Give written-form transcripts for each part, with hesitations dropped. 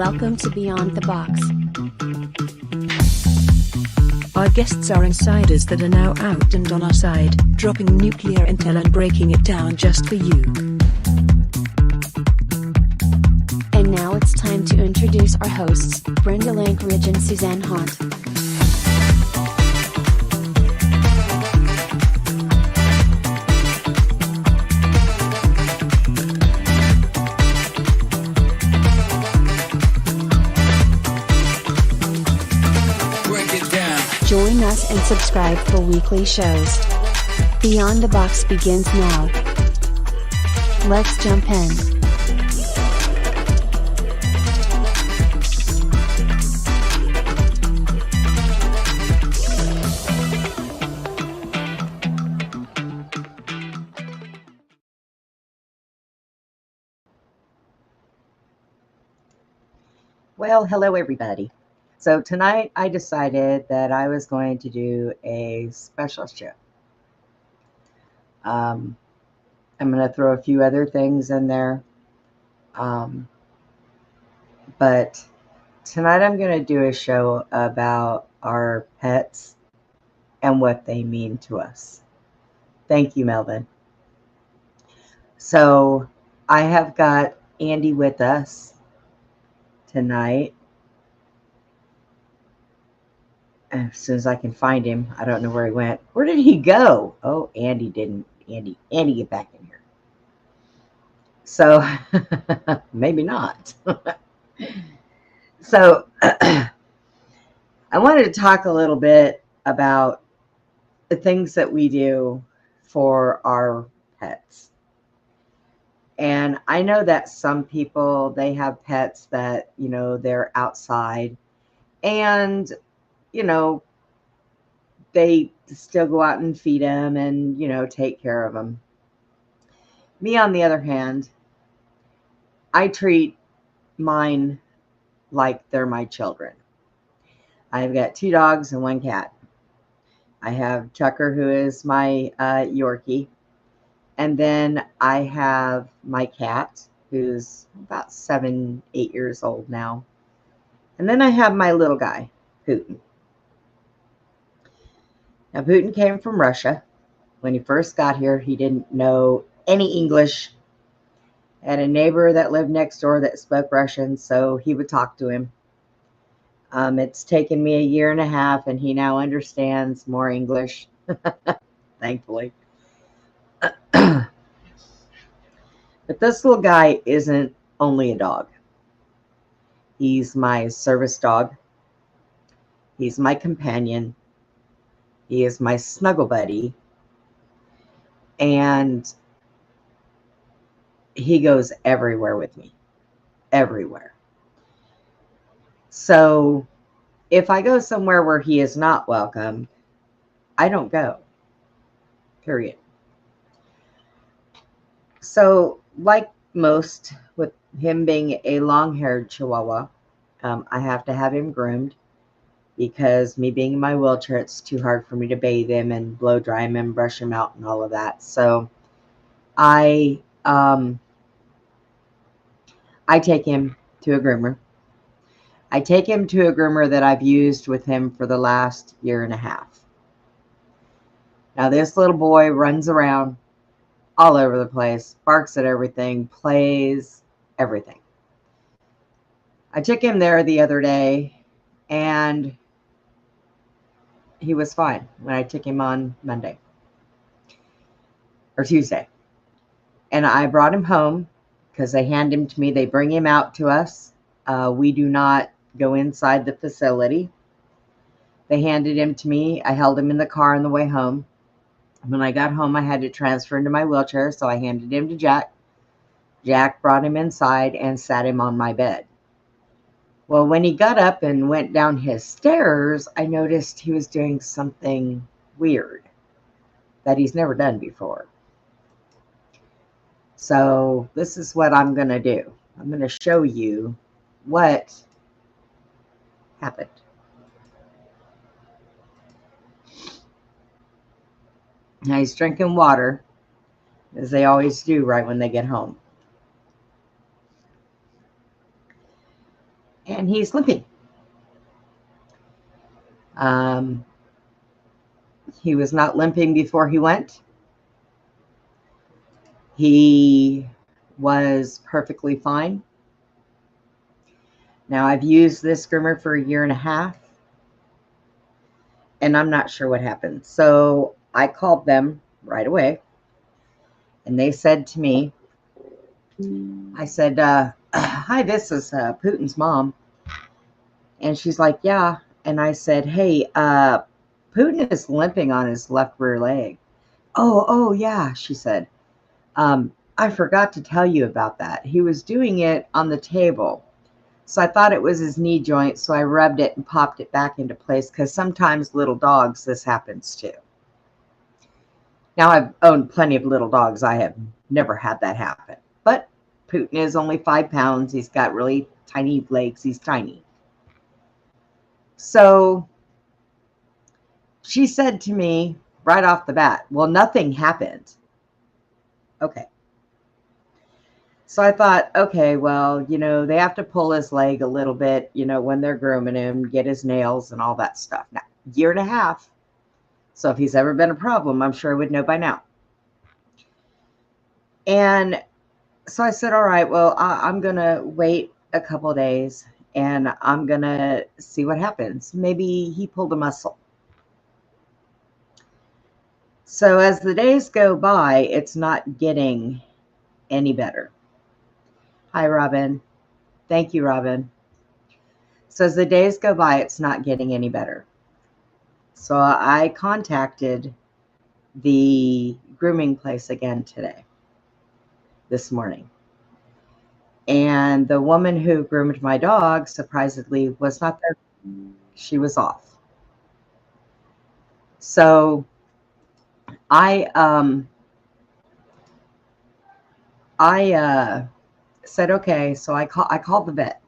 Welcome to Beyond the Box. Our guests are insiders that are now out and on our side, dropping nuclear intel and breaking it down just for you. And now it's time to introduce our hosts, Brenda Lankridge and Suzanne Haunt. Join us and subscribe for weekly shows. Beyond the Box begins now. Let's jump in. Well, hello everybody. So tonight I decided that I was going to do a special show. I'm going to throw a few other things in there. But tonight I'm going to do a show about our pets and what they mean to us. Thank you, Melvin. So I have got Andy with us tonight. As soon as I can find him, I don't know where he went. Where did he go? Oh, Andy didn't. Andy, get back in here. So, maybe not. So, I wanted to talk a little bit about the things that we do for our pets. And I know that some people, they have pets that, they're outside. And they still go out and feed them and, take care of them. Me, on the other hand, I treat mine like they're my children. I've got 2 dogs and 1 cat. I have Tucker, who is my Yorkie. And then I have my cat, who's about 7, 8 years old now. And then I have my little guy, Putin. Now, Putin came from Russia. When he first got here, he didn't know any English. I had a neighbor that lived next door that spoke Russian, so he would talk to him. It's taken me 1.5 years, and he now understands more English, thankfully. But this little guy isn't only a dog. He's my service dog. He's my companion. He is my snuggle buddy, and he goes everywhere with me, everywhere. So if I go somewhere where he is not welcome, I don't go, period. So like most, with him being a long-haired Chihuahua, I have to have him groomed. Because me being in my wheelchair, it's too hard for me to bathe him and blow dry him and brush him out and all of that. So I take him to a groomer. I take him to a groomer that I've used with him for the last 1.5 years. Now this little boy runs around all over the place, barks at everything, plays, everything. I took him there the other day, and he was fine when I took him on Monday or Tuesday. And I brought him home because they hand him to me. They bring him out to us. We do not go inside the facility. They handed him to me. I held him in the car on the way home. When I got home, I had to transfer him to my wheelchair, so I handed him to Jack. Jack brought him inside and sat him on my bed. Well, when he got up and went down his stairs, I noticed he was doing something weird that he's never done before. So this is what I'm going to do. I'm going to show you what happened. Now he's drinking water, as they always do right when they get home. and he's limping. He was not limping before he went. He was perfectly fine. Now, I've used this groomer for 1.5 years, and I'm not sure what happened. So I called them right away, and they said to me, I said, hi, this is Putin's mom. And she's like, yeah. And I said, hey, Putin is limping on his left rear leg. Oh, yeah, she said. I forgot to tell you about that. He was doing it on the table. So I thought it was his knee joint, so I rubbed it and popped it back into place, because sometimes little dogs, this happens too. Now, I've owned plenty of little dogs. I have never had that happen. But Putin is only 5 pounds. He's got really tiny legs. He's tiny. So she said to me right off the bat, well, nothing happened. Okay. So I thought, okay, well, they have to pull his leg a little bit, when they're grooming him, get his nails and all that stuff. Now, 1.5 years. So if he's ever been a problem, I'm sure I would know by now. And so I said, all right, well, I'm going to wait a couple of days and I'm going to see what happens. Maybe he pulled a muscle. So as the days go by, it's not getting any better. Hi, Robin. Thank you, Robin. So as the days go by, it's not getting any better. So I contacted the grooming place again this morning. And the woman who groomed my dog, surprisingly, was not there. She was off. So I said, okay. So I called the vet,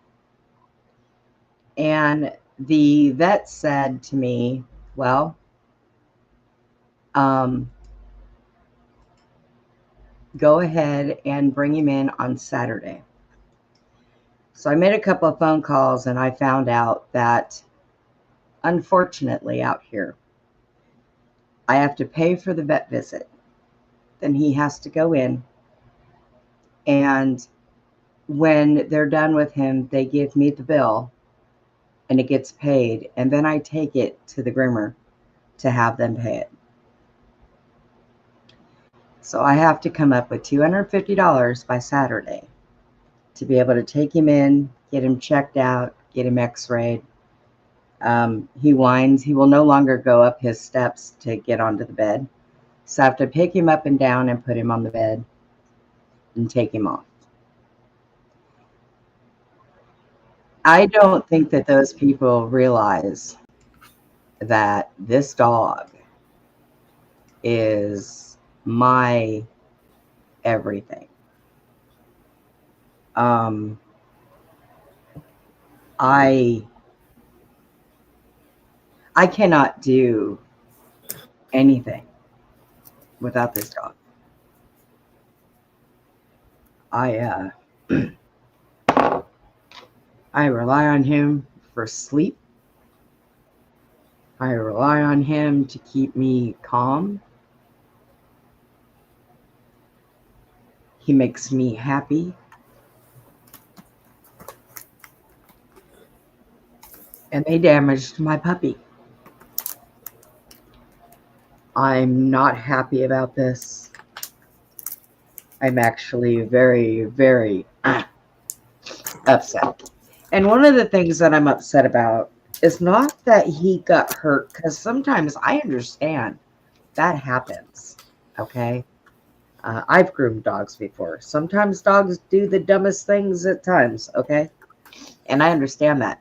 and the vet said to me, well, go ahead and bring him in on Saturday. So I made a couple of phone calls, and I found out that, unfortunately, out here, I have to pay for the vet visit. Then he has to go in, and when they're done with him, they give me the bill, and it gets paid, and then I take it to the groomer to have them pay it. So I have to come up with $250 by Saturday to be able to take him in, get him checked out, get him x-rayed. He whines. He will no longer go up his steps to get onto the bed. So I have to pick him up and down and put him on the bed and take him off. I don't think that those people realize that this dog is my everything. I cannot do anything without this dog. I rely on him for sleep. I rely on him to keep me calm. He makes me happy. And they damaged my puppy. I'm not happy about this. I'm actually very, very upset. And one of the things that I'm upset about is not that he got hurt, because sometimes I understand that happens, okay? I've groomed dogs before. Sometimes dogs do the dumbest things at times, okay? And I understand that.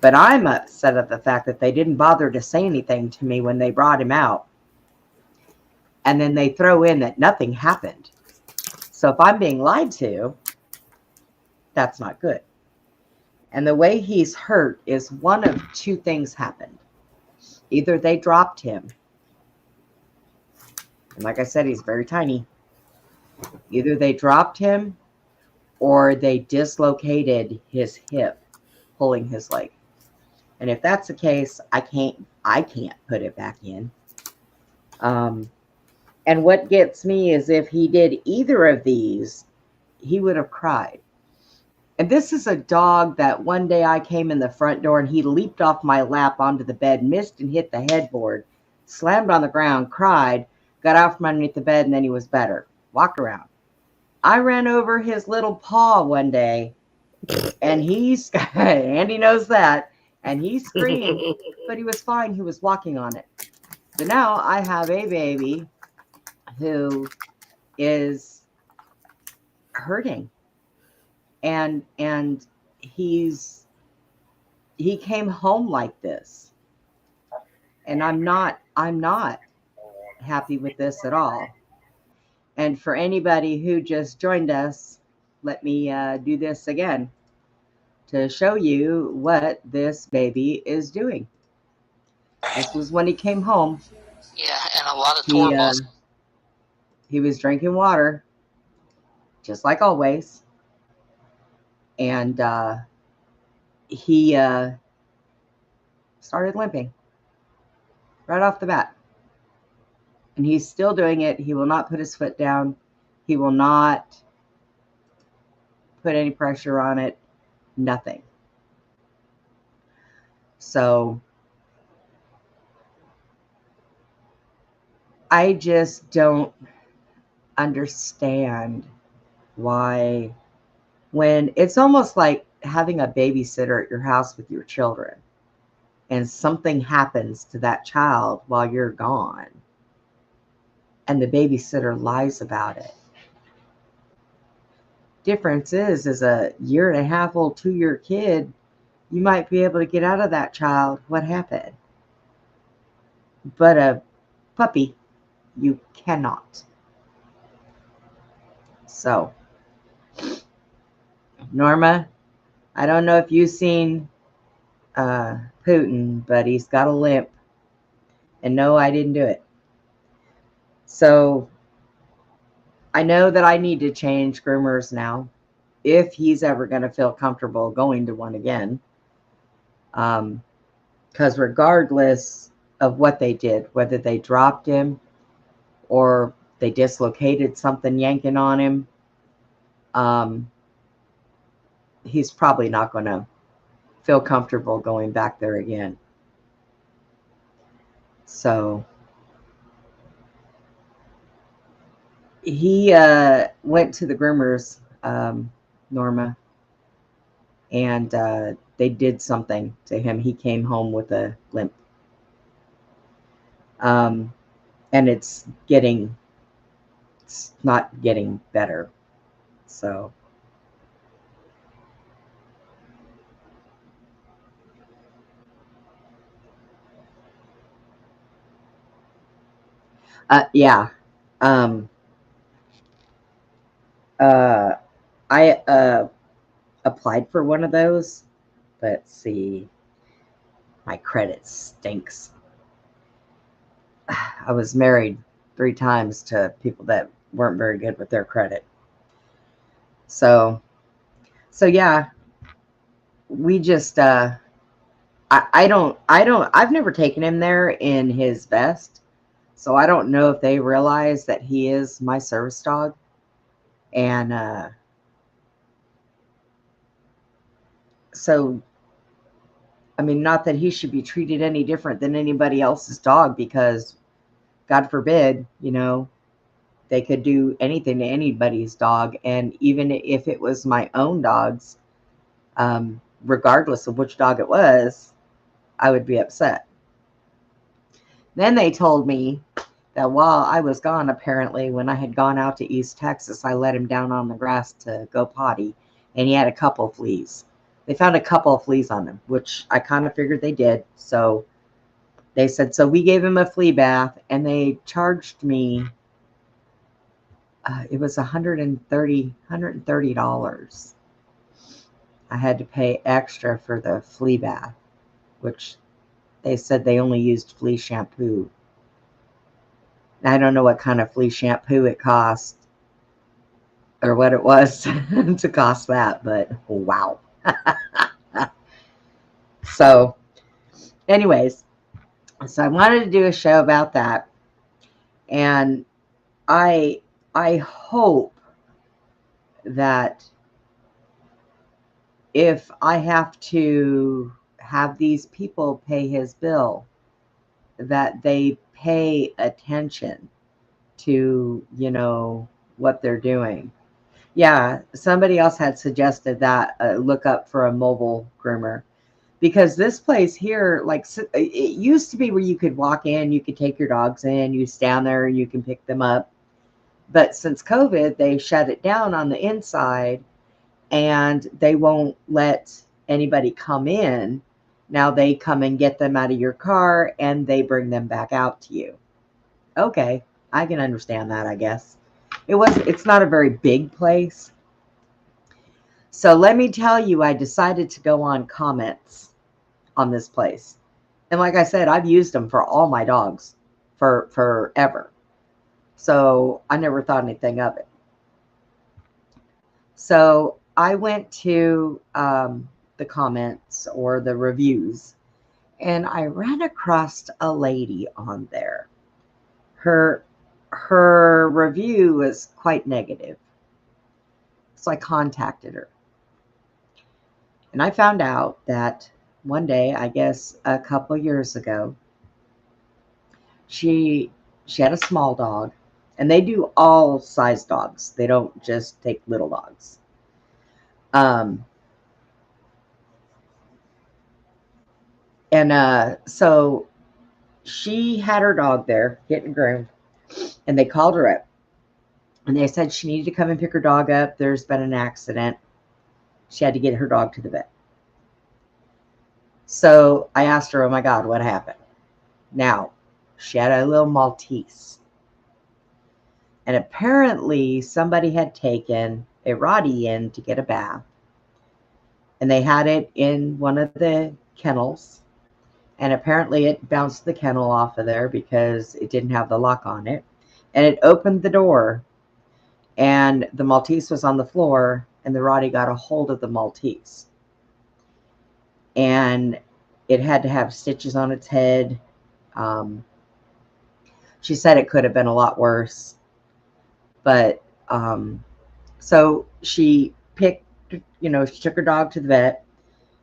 But I'm upset at the fact that they didn't bother to say anything to me when they brought him out. And then they throw in that nothing happened. So if I'm being lied to, that's not good. And the way he's hurt is one of two things happened. Either they dropped him. And like I said, he's very tiny. Either they dropped him or they dislocated his hip pulling his leg. And if that's the case, I can't put it back in. And what gets me is if he did either of these, he would have cried. And this is a dog that one day I came in the front door and he leaped off my lap onto the bed, missed and hit the headboard, slammed on the ground, cried, got out from underneath the bed, and then he was better. Walked around. I ran over his little paw one day, and Andy knows that, and he screamed, but he was fine. He was walking on it. So now I have a baby who is hurting, and he came home like this, and I'm not happy with this at all. And for anybody who just joined us, let me do this again to show you what this baby is doing. This was when he came home. Yeah, and a lot of tour bus. He was drinking water, just like always. And he started limping right off the bat. And he's still doing it. He will not put his foot down. He will not put any pressure on it. Nothing. So I just don't understand why, when it's almost like having a babysitter at your house with your children and something happens to that child while you're gone and the babysitter lies about it. Difference is, as a 1.5-year-old, 2-year kid, you might be able to get out of that child what happened. But a puppy, you cannot. So, Norma, I don't know if you've seen Putin, but he's got a limp. And no, I didn't do it. So, I know that I need to change groomers now, if he's ever going to feel comfortable going to one again. Because regardless of what they did, whether they dropped him or they dislocated something yanking on him, he's probably not going to feel comfortable going back there again. So he went to the groomers, Norma, and they did something to him. He came home with a limp. And it's not getting better. So yeah. I applied for one of those. Let's see. My credit stinks. I was married 3 times to people that weren't very good with their credit. So yeah, we just, I've never taken him there in his vest. So I don't know if they realize that he is my service dog. And, so, I mean, not that he should be treated any different than anybody else's dog, because God forbid, they could do anything to anybody's dog. And even if it was my own dog's, regardless of which dog it was, I would be upset. Then they told me that while I was gone, apparently, when I had gone out to East Texas, I let him down on the grass to go potty, and he had a couple fleas. They found a couple of fleas on him, which I kind of figured they did. So they said, so we gave him a flea bath, and they charged me, it was $130. I had to pay extra for the flea bath, which they said they only used flea shampoo. I don't know what kind of flea shampoo it cost or what it was to cost that, but wow. So, anyways, so I wanted to do a show about that, and I hope that if I have to have these people pay his bill, that they pay attention to, what they're doing. Yeah, somebody else had suggested that look up for a mobile groomer, because this place here, like, it used to be where you could walk in, you could take your dogs in, you stand there, and you can pick them up. But since COVID, they shut it down on the inside, and they won't let anybody come in. Now they come and get them out of your car, and they bring them back out to you. Okay, I can understand that, I guess. It's not a very big place. So let me tell you, I decided to go on comments on this place. And like I said, I've used them for all my dogs for forever. So I never thought anything of it. So I went to the comments or the reviews, and I ran across a lady on there. Her review was quite negative. So I contacted her. And I found out that one day, I guess a couple years ago, she had a small dog, and they do all size dogs. They don't just take little dogs. So she had her dog there getting groomed, and they called her up, and they said she needed to come and pick her dog up. There's been an accident. She had to get her dog to the vet. So I asked her, oh my God, what happened? Now, she had a little Maltese. And apparently somebody had taken a Rottie in to get a bath. And they had it in one of the kennels. And apparently it bounced the kennel off of there because it didn't have the lock on it. And it opened the door, and the Maltese was on the floor, and the Rottie got a hold of the Maltese. And it had to have stitches on its head. She said it could have been a lot worse. But so she she took her dog to the vet.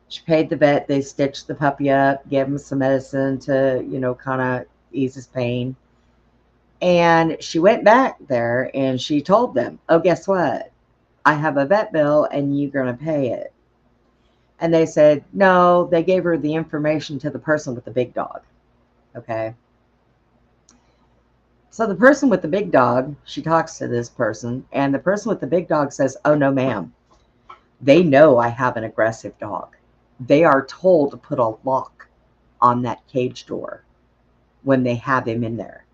She paid the vet. They stitched the puppy up, gave him some medicine to, kind of ease his pain. And she went back there and she told them, oh, guess what? I have a vet bill and you're going to pay it. And they said, no, they gave her the information to the person with the big dog. Okay. So the person with the big dog, she talks to this person, and the person with the big dog says, oh, no, ma'am. They know I have an aggressive dog. They are told to put a lock on that cage door when they have him in there,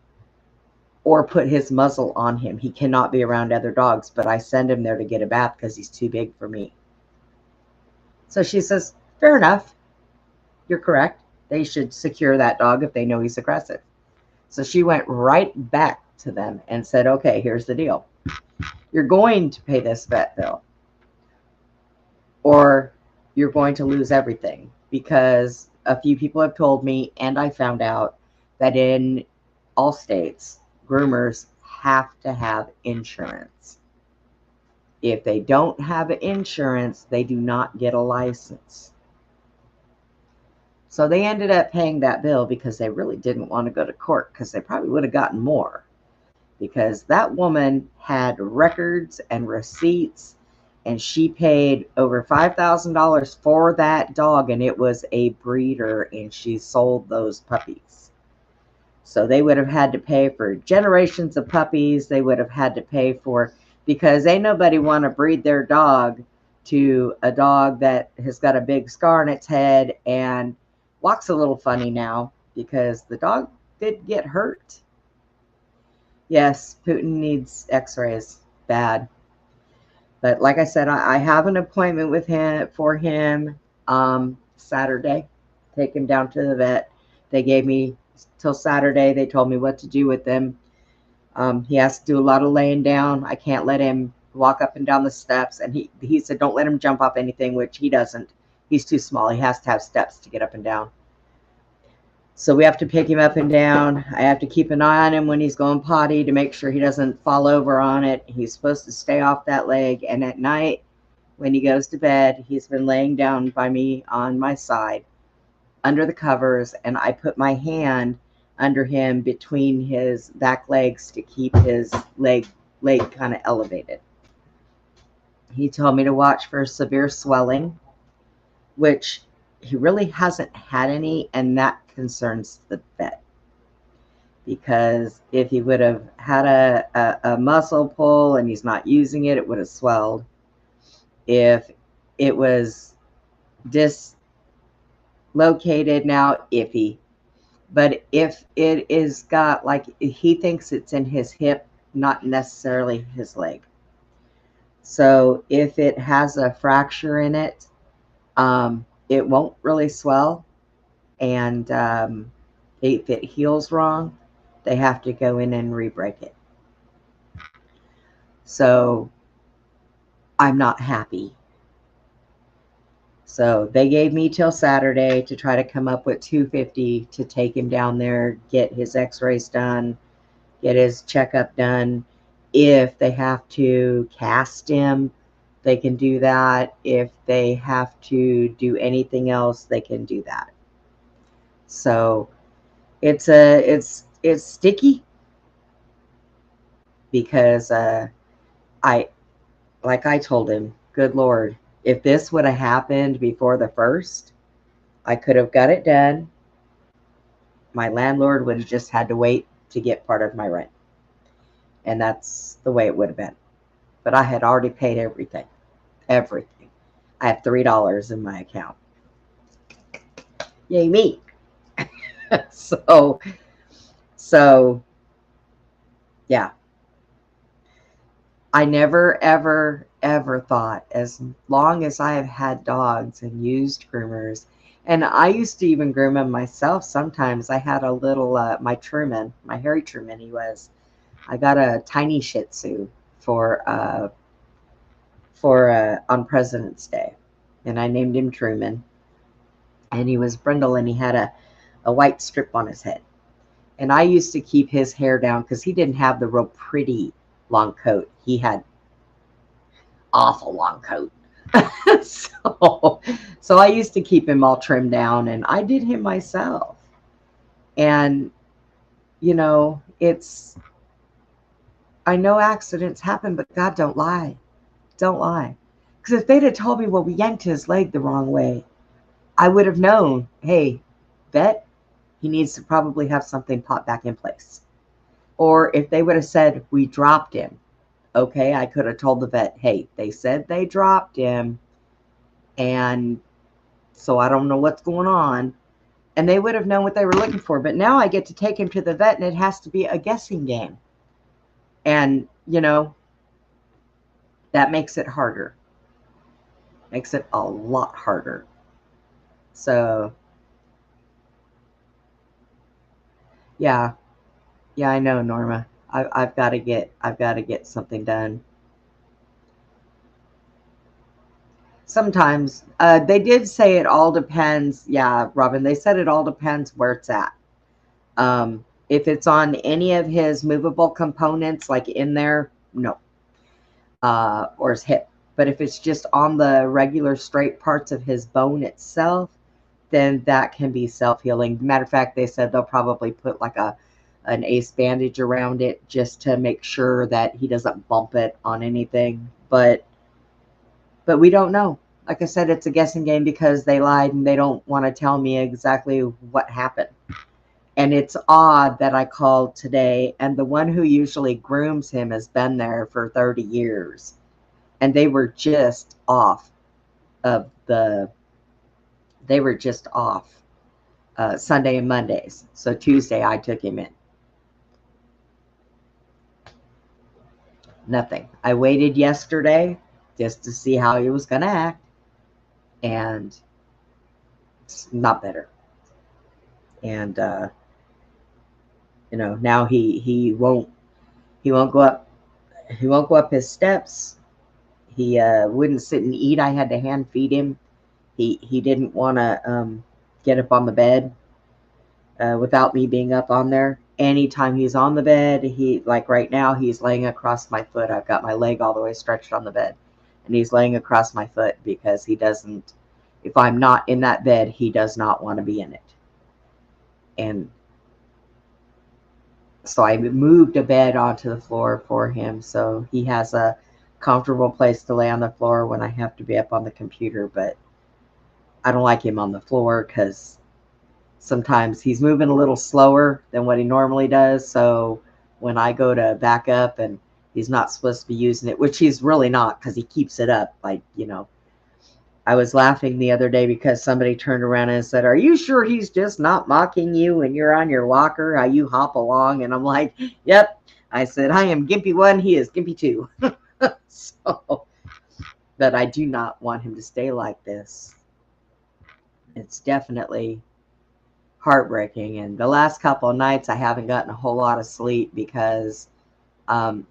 or put his muzzle on him. He cannot be around other dogs, but I send him there to get a bath because he's too big for me. So she says, fair enough. You're correct. They should secure that dog if they know he's aggressive. So she went right back to them and said, okay, here's the deal. You're going to pay this vet bill, or you're going to lose everything, because a few people have told me, and I found out, that in all states, groomers have to have insurance. If they don't have insurance, they do not get a license. So they ended up paying that bill because they really didn't want to go to court, because they probably would have gotten more, because that woman had records and receipts, and she paid over $5,000 for that dog, and it was a breeder, and she sold those puppies. So they would have had to pay for generations of puppies. They would have had to pay for, because ain't nobody want to breed their dog to a dog that has got a big scar on its head and walks a little funny now, because the dog did get hurt. Yes, Putin needs x-rays bad. But like I said, I have an appointment with him Saturday. Take him down to the vet. They gave me till Saturday. They told me what to do with him. He has to do a lot of laying down. I can't let him walk up and down the steps. And he said, don't let him jump off anything, which he doesn't. He's too small. He has to have steps to get up and down. So we have to pick him up and down. I have to keep an eye on him when he's going potty to make sure he doesn't fall over on it. He's supposed to stay off that leg. And at night, when he goes to bed, he's been laying down by me on my side under the covers, and I put my hand under him between his back legs to keep his leg kind of elevated. He told me to watch for severe swelling, which he really hasn't had any, and that concerns the vet. Because if he would have had a muscle pull and he's not using it, it would have swelled. If it was dislocated, now iffy. But if it is got, like, he thinks it's in his hip, not necessarily his leg. So if it has a fracture in it, it won't really swell. And if it heals wrong, they have to go in and re-break it. So I'm not happy. So they gave me till Saturday to try to come up with $250 to take him down there, get his x-rays done, get his checkup done. If they have to cast him, they can do that. If they have to do anything else, they can do that. So it's sticky because I told him, good Lord, if this would have happened before the 1st, I could have got it done. My landlord would have just had to wait to get part of my rent. And that's the way it would have been. But I had already paid everything. Everything. I have $3 in my account. Yay me. So yeah. I never, ever, ever thought, as long as I have had dogs and used groomers, and I used to even groom them myself sometimes. I had a little, my Truman, my Harry Truman, I got a tiny Shih Tzu for on President's Day, and I named him Truman, and he was brindle, and he had a white strip on his head. And I used to keep his hair down because he didn't have the real pretty long coat. He had awful long coat. So I used to keep him all trimmed down, and I did him myself. And, you know, I know accidents happen, but God, don't lie. Don't lie. Because if they'd have told me, well, we yanked his leg the wrong way, I would have known, hey, vet, he needs to probably have something pop back in place. Or if they would have said, we dropped him, okay, I could have told the vet, hey, they said they dropped him, and so I don't know what's going on. And they would have known what they were looking for. But now I get to take him to the vet, and it has to be a guessing game. And, you know, that makes it harder. Makes it a lot harder. So, yeah, I know, Norma. I've got to get something done. Sometimes they did say it all depends. Yeah, Robin, they said it all depends where it's at. If it's on any of his movable components, like in there, no. Or his hip. But if it's just on the regular straight parts of his bone itself, then that can be self-healing. Matter of fact, they said they'll probably put like an ace bandage around it just to make sure that he doesn't bump it on anything. But we don't know. Like I said, it's a guessing game because they lied and they don't want to tell me exactly what happened. And it's odd that I called today, and the one who usually grooms him has been there for 30 years. And they were just off Sunday and Mondays. So Tuesday I took him in. Nothing. I waited yesterday just to see how he was going to act. And it's not better. And, you know, now he won't go up. He won't go up his steps. He wouldn't sit and eat. I had to hand feed him. He didn't want to get up on the bed without me being up on there. Anytime he's on the bed, like right now, he's laying across my foot. I've got my leg all the way stretched on the bed, and he's laying across my foot because he doesn't, if I'm not in that bed, he does not want to be in it. And so I moved a bed onto the floor for him, so he has a comfortable place to lay on the floor when I have to be up on the computer. But I don't like him on the floor because sometimes he's moving a little slower than what he normally does. So when I go to back up and he's not supposed to be using it, which he's really not because he keeps it up, like, you know. I was laughing the other day because somebody turned around and said, "Are you sure he's just not mocking you when you're on your walker, how you hop along?" And I'm like, yep. I said, I am Gimpy 1, he is Gimpy 2. So, but I do not want him to stay like this. It's definitely heartbreaking. And the last couple of nights I haven't gotten a whole lot of sleep because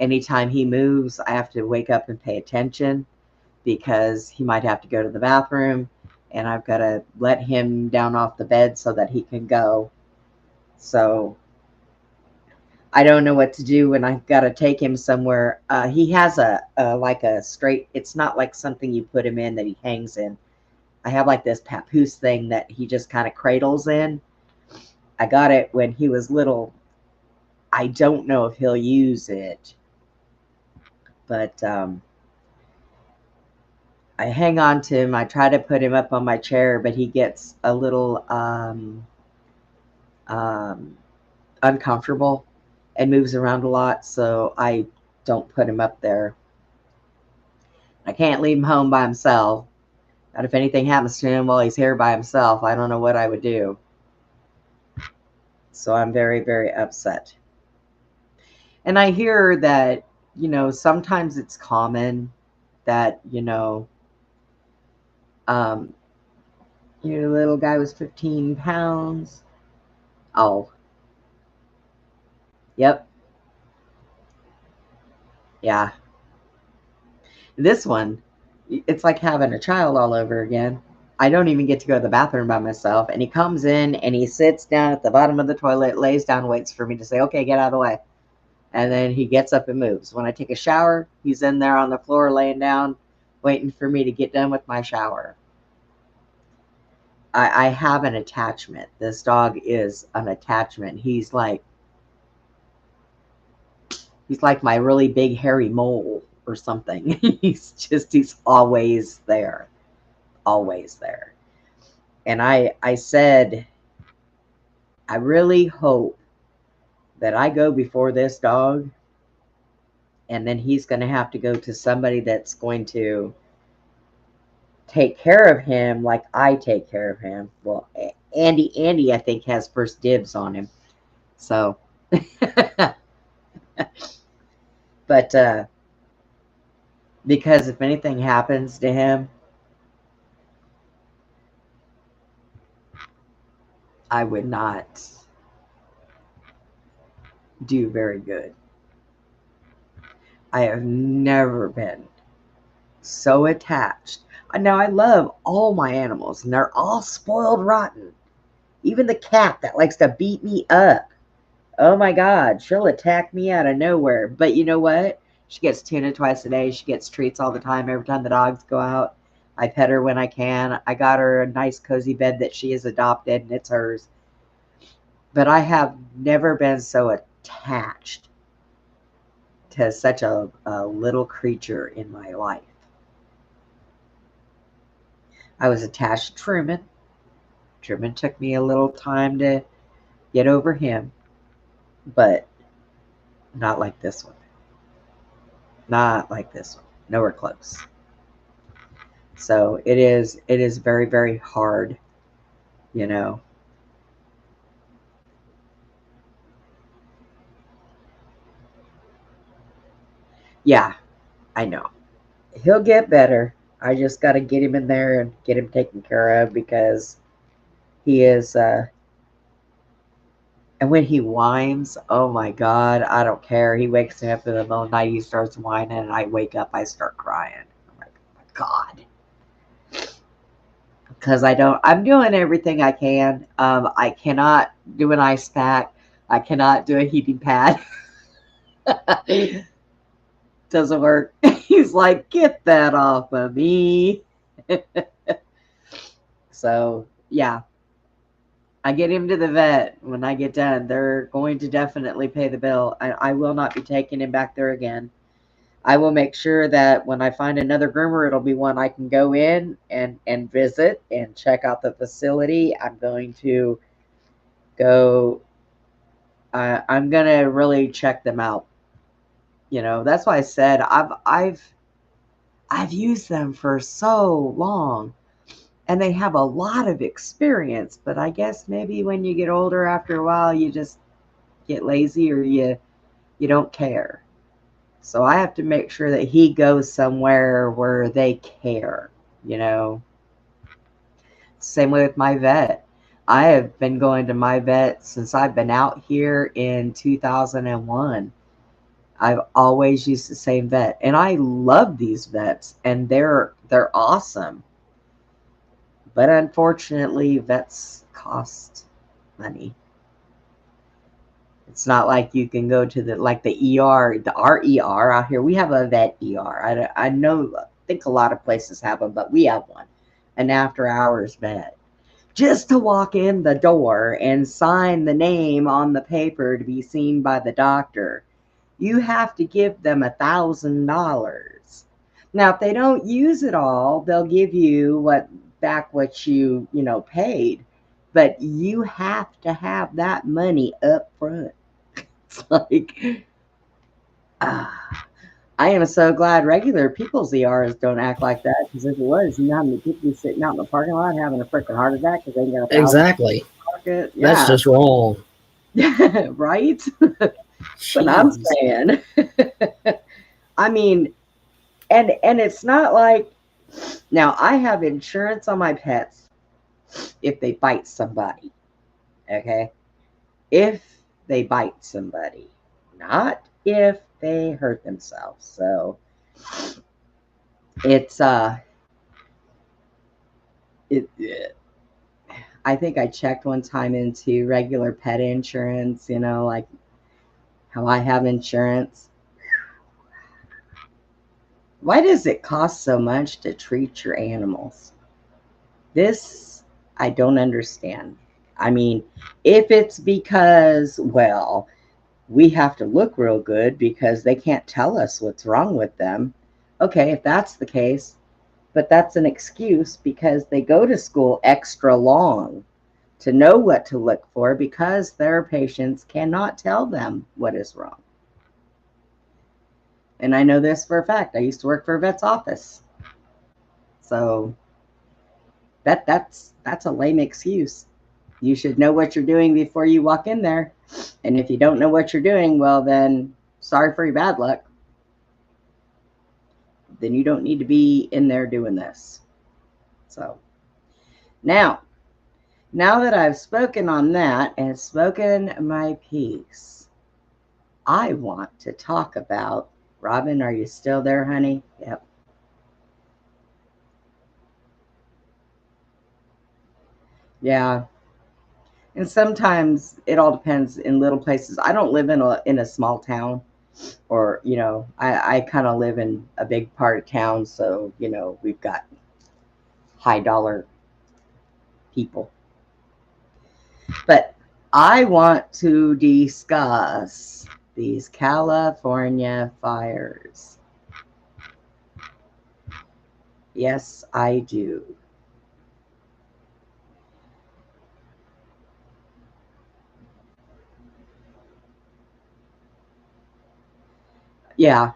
anytime he moves, I have to wake up and pay attention because he might have to go to the bathroom, and I've got to let him down off the bed so that he can go. So I don't know what to do when I've got to take him somewhere. He has like a straight, it's not like something you put him in that he hangs in. I have like this papoose thing that he just kind of cradles in. I got it when he was little. I don't know if he'll use it, but I hang on to him. I try to put him up on my chair, but he gets a little uncomfortable and moves around a lot, so I don't put him up there. I can't leave him home by himself. But if anything happens to him while he's here by himself, I don't know what I would do. So I'm very, very upset. And I hear that, you know, sometimes it's common that, you know, your little guy was 15 pounds. Oh. Yep. Yeah. This one, it's like having a child all over again. I don't even get to go to the bathroom by myself. And he comes in and he sits down at the bottom of the toilet, lays down, waits for me to say, okay, get out of the way. And then he gets up and moves. When I take a shower, he's in there on the floor laying down, waiting for me to get done with my shower. I have an attachment. This dog is an attachment. He's like my really big hairy mole or something. He's always there. Always there. And I said, I really hope that I go before this dog, and then he's going to have to go to somebody that's going to take care of him like I take care of him. Well, Andy, I think, has first dibs on him. So, but because if anything happens to him, I would not do very good. I have never been so attached. Now, I love all my animals, and they're all spoiled rotten. Even the cat that likes to beat me up. Oh my God, she'll attack me out of nowhere. But you know what? She gets tuna twice a day. She gets treats all the time. Every time the dogs go out, I pet her when I can. I got her a nice cozy bed that she has adopted, and it's hers. But I have never been so attached to such a little creature in my life. I was attached to Truman. Truman took me a little time to get over him, but not like this one. Not like this one. Nowhere close. So it is very, very hard, you know. Yeah, I know. He'll get better. I just got to get him in there and get him taken care of because he is, and when he whines, oh my God, I don't care. He wakes me up in the middle of the night, he starts whining, and I wake up, I start crying. I'm like, oh my God. because I'm doing everything I can. I cannot do an ice pack. I cannot do a heating pad. Doesn't work. He's like, get that off of me. So, yeah. I get him to the vet. When I get done, they're going to definitely pay the bill. I will not be taking him back there again. I will make sure that when I find another groomer, it'll be one I can go in and visit and check out the facility. I'm going to go. I'm gonna really check them out. You know, that's why I said I've used them for so long, and they have a lot of experience. But I guess maybe when you get older, after a while, you just get lazy or you don't care. So I have to make sure that he goes somewhere where they care, you know. Same way with my vet. I have been going to my vet since I've been out here in 2001. I've always used the same vet, and I love these vets, and they're awesome. But unfortunately, vets cost money. It's not like you can go to the ER, our ER out here. We have a vet ER. I think a lot of places have them, but we have one, an after hours vet. Just to walk in the door and sign the name on the paper to be seen by the doctor, you have to give them $1,000. Now, if they don't use it all, they'll give you what you paid, but you have to have that money up front. It's like, I am so glad regular people's ERs don't act like that, because if it was, you know how many people be sitting out in the parking lot having a freaking heart attack because they ain't got a thousand Exactly. pocket. That's just wrong. Right? That's what I'm Jeez. saying. I mean, and it's not like, now I have insurance on my pets if they bite somebody. Okay? If they bite somebody, not if they hurt themselves. So it's I think I checked one time into regular pet insurance, you know, like how I have insurance. Why does it cost so much to treat your animals? This I don't understand. I mean, if it's because, well, we have to look real good because they can't tell us what's wrong with them. Okay, if that's the case, but that's an excuse because they go to school extra long to know what to look for because their patients cannot tell them what is wrong. And I know this for a fact. I used to work for a vet's office. So that's a lame excuse. You should know what you're doing before you walk in there. And if you don't know what you're doing, well then sorry for your bad luck. Then you don't need to be in there doing this. So now that I've spoken on that and spoken my piece, I want to talk about, Robin, are you still there, honey? Yep. Yeah. And sometimes it all depends in little places. I don't live in a small town, or, you know, I kind of live in a big part of town. So, you know, we've got high dollar people. But I want to discuss these California fires. Yes, I do. Yeah.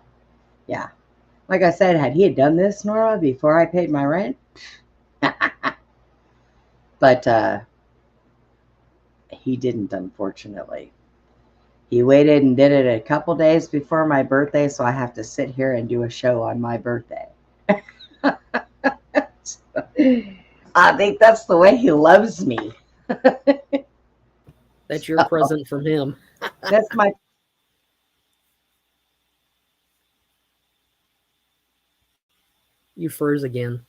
Like I said, had he done this, Nora, before I paid my rent? But he didn't, unfortunately. He waited and did it a couple days before my birthday, so I have to sit here and do a show on my birthday. I think that's the way he loves me. That's your present from him. That's my You froze again.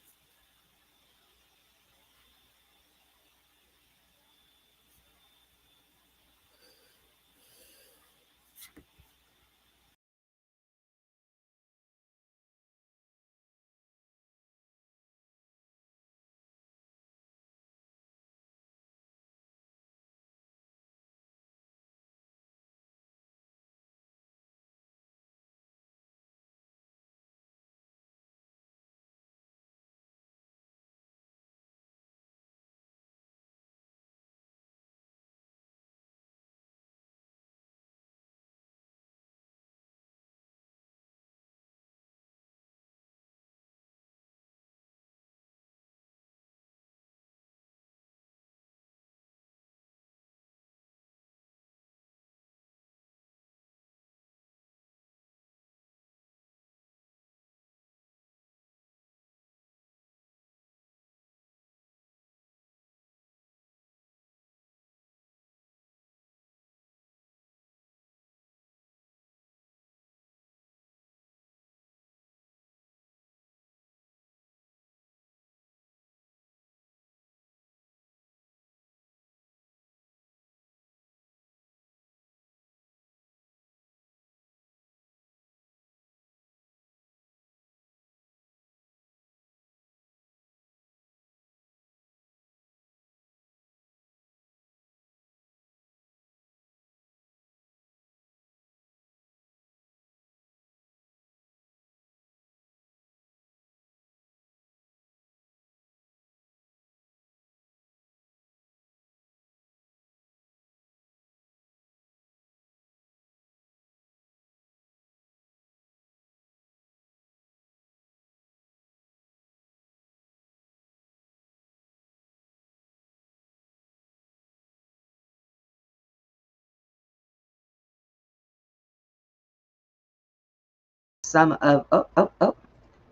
some of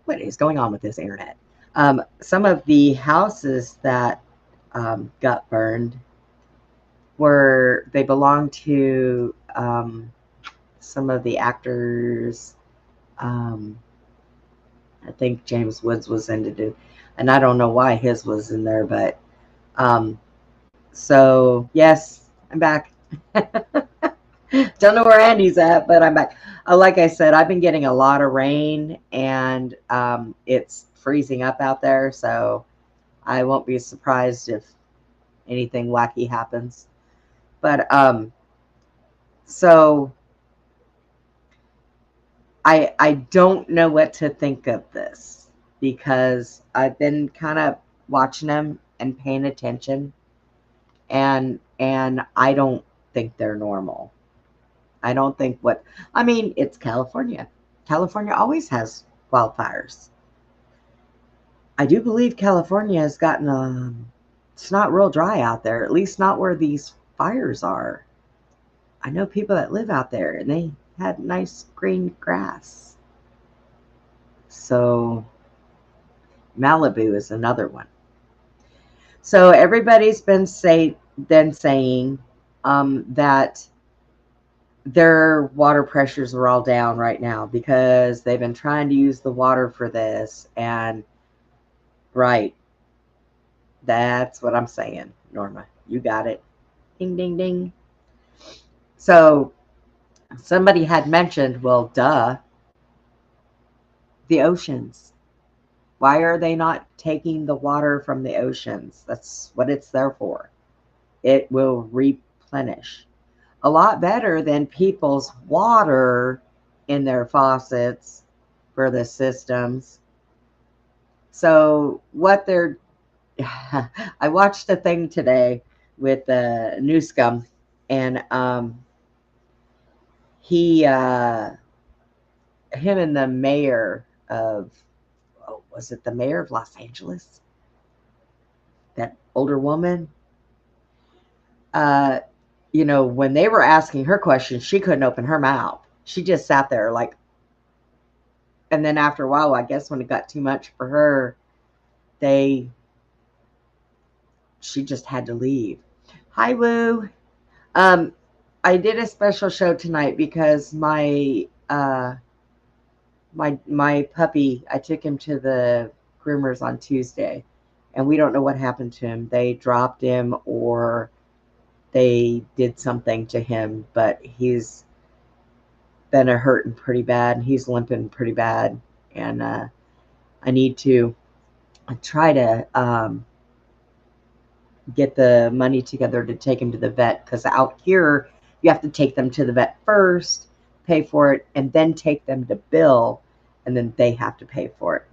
what is going on with this internet? Some of the houses that got burned they belonged to some of the actors. I think James Woods was into, and I don't know why his was in there, but so yes, I'm back. Don't know where Andy's at, but I'm back. Like I said, I've been getting a lot of rain, and it's freezing up out there, so I won't be surprised if anything wacky happens. But so I don't know what to think of this, because I've been kind of watching them and paying attention, and I don't think they're normal. I don't think it's California. California always has wildfires. I do believe California has gotten it's not real dry out there, at least not where these fires are. I know people that live out there, and they had nice green grass. So Malibu is another one. So everybody's been saying that their water pressures are all down right now because they've been trying to use the water for this. And right, that's what I'm saying, Norma. You got it. Ding, ding, ding. So somebody had mentioned, well, duh, the oceans. Why are they not taking the water from the oceans? That's what it's there for. It will replenish. A lot better than people's water in their faucets for the systems. So what they're... I watched a thing today with Newscomb, and him and the mayor of, was it the mayor of Los Angeles? That older woman? When they were asking her questions, she couldn't open her mouth. She just sat there like, and then after a while, I guess when it got too much for her, she just had to leave. Hi, Woo. I did a special show tonight because my puppy, I took him to the groomers on Tuesday, and we don't know what happened to him. They dropped him or they did something to him, but he's been hurting pretty bad, and he's limping pretty bad, and I need to try to get the money together to take him to the vet, because out here you have to take them to the vet first, pay for it, and then take them to Bill, and then they have to pay for it.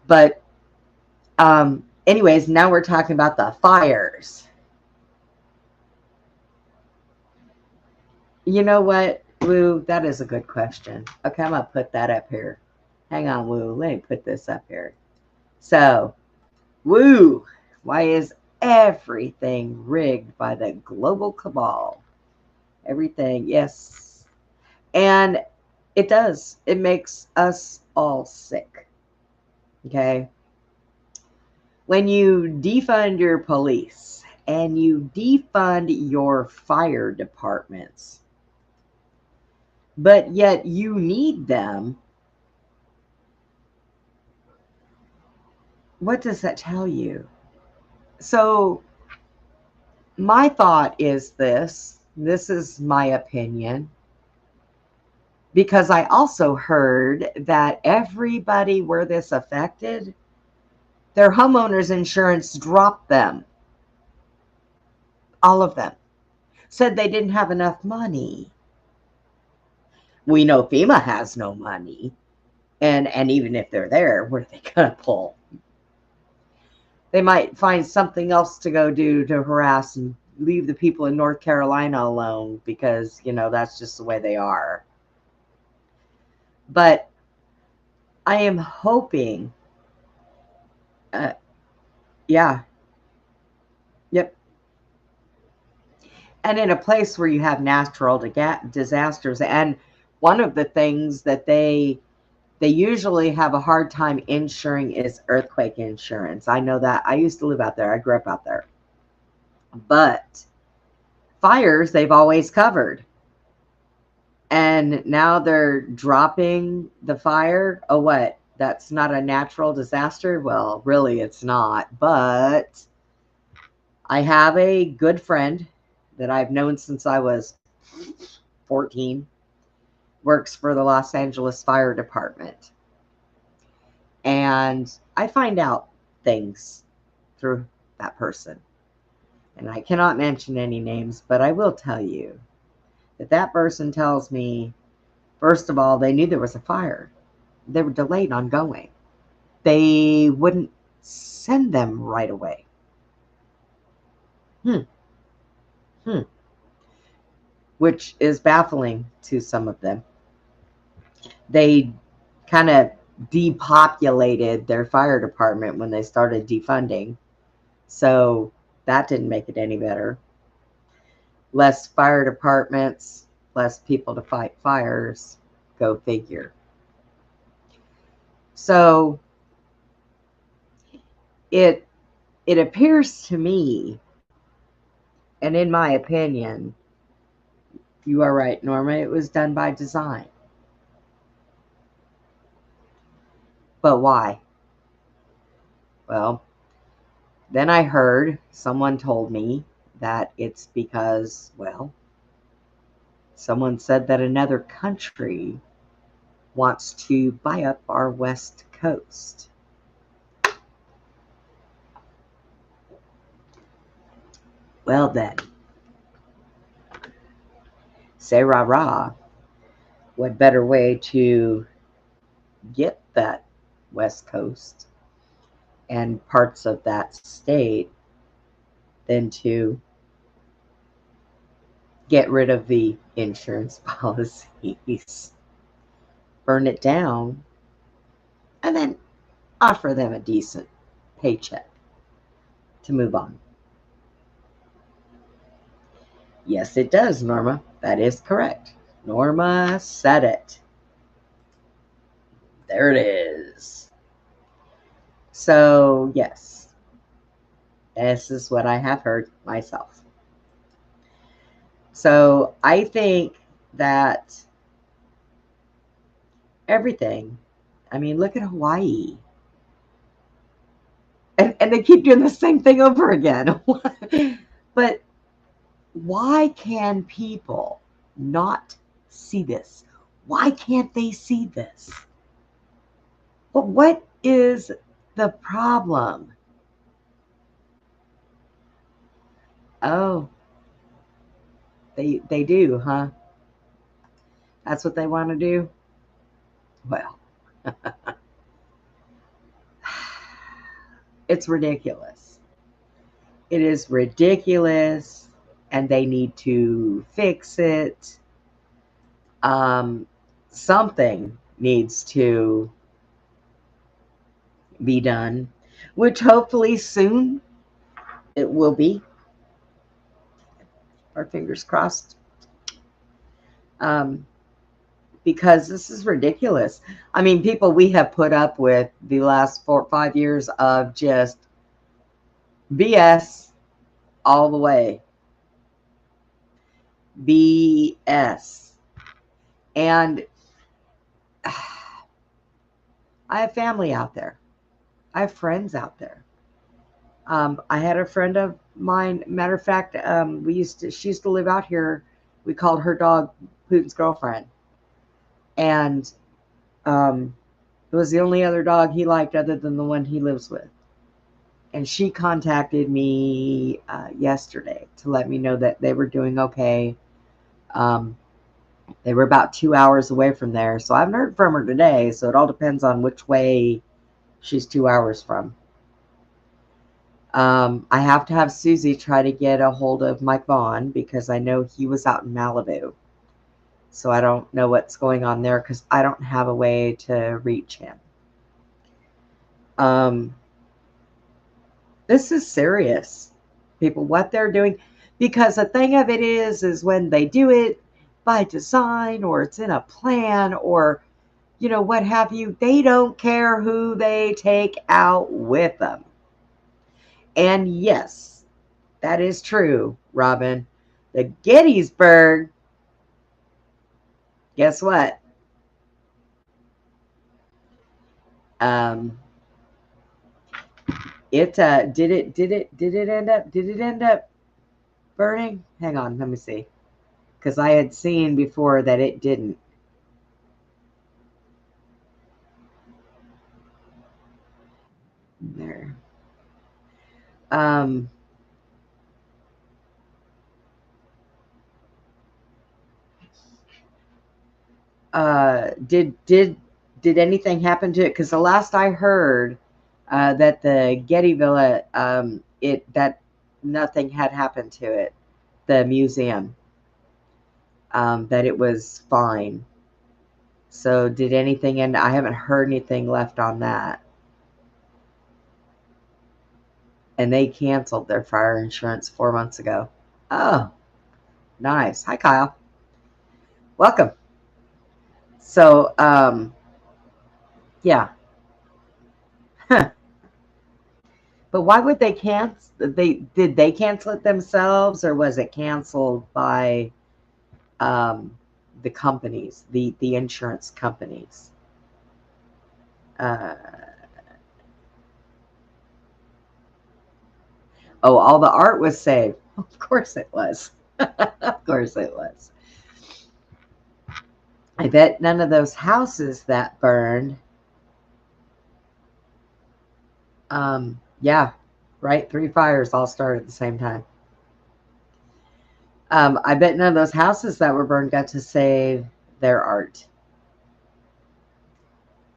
But anyways, now we're talking about the fires. You know what, Woo? That is a good question. Okay, I'm going to put that up here. Hang on, Woo. Let me put this up here. So, Woo, why is everything rigged by the global cabal? Everything, yes. And it does. It makes us all sick. Okay? When you defund your police and you defund your fire departments, but yet you need them, what does that tell you? So my thought is this is my opinion, because I also heard that everybody where this affected, their homeowners insurance dropped them. All of them. Said they didn't have enough money. We know FEMA has no money. And even if they're there, what are they going to pull? They might find something else to go do to harass and leave the people in North Carolina alone, because, that's just the way they are. But I am hoping, yeah. Yep. And in a place where you have natural disasters, and one of the things that they usually have a hard time insuring is earthquake insurance. I know that. I used to live out there. I grew up out there. But fires, they've always covered. And now they're dropping the fire. Oh, what? That's not a natural disaster? Well, really, it's not. But I have a good friend that I've known since I was 14, works for the Los Angeles Fire Department. And I find out things through that person. And I cannot mention any names, but I will tell you that that person tells me, first of all, they knew there was a fire. They were delayed on going. They wouldn't send them right away. Which is baffling to some of them. They kind of depopulated their fire department when they started defunding. So that didn't make it any better. Less fire departments, less people to fight fires. Go figure. So it appears to me, and in my opinion, you are right, Norma, it was done by design. But why? Well, then I heard, someone told me that it's because, well, someone said that another country wants to buy up our West Coast. Well then, say rah rah, what better way to get that West Coast and parts of that state than to get rid of the insurance policies, burn it down, and then offer them a decent paycheck to move on. Yes, it does, Norma. That is correct. Norma said it. There it is. So, yes, this is what I have heard myself. So, I think that everything, I mean, look at Hawaii. And they keep doing the same thing over again. But why can people not see this? Why can't they see this? Well, what is the problem? Oh, they do, huh? That's what they want to do? Well, it's ridiculous. It is ridiculous, and they need to fix it. Something needs to be done, which hopefully soon it will be. Our fingers crossed. Because this is ridiculous. I mean, people we have put up with the last 4 or 5 years of just BS all the way. BS. And I have family out there. I have friends out there. I had a friend of mine, matter of fact, she used to live out here. We called her dog Putin's girlfriend. And it was the only other dog he liked other than the one he lives with. And she contacted me yesterday to let me know that they were doing okay. They were about 2 hours away from there. So I haven't heard from her today. So it all depends on which way she's 2 hours from. I have to have Susie try to get a hold of Mike Vaughn because I know he was out in Malibu. So I don't know what's going on there because I don't have a way to reach him. This is serious, people, what they're doing. Because the thing of it is when they do it, by design or it's in a plan or, you know, what have you. They don't care who they take out with them. And yes, that is true, Robin. The Gettysburg, guess what? Did it end up burning? Hang on, let me see. Because I had seen before that it didn't. There. Did anything happen to it? Because the last I heard, that the Getty Villa, that nothing had happened to it, the museum, that it was fine. So did anything end? I haven't heard anything left on that. And they canceled their fire insurance 4 months ago. Oh, nice. Hi, Kyle. Welcome. So, yeah. Huh. But why would they cancel? Did they cancel it themselves, or was it canceled by the companies, the insurance companies? Oh, all the art was saved. Of course it was. Of course it was. I bet none of those houses that burned. Yeah, right. 3 fires all started at the same time. I bet none of those houses that were burned got to save their art.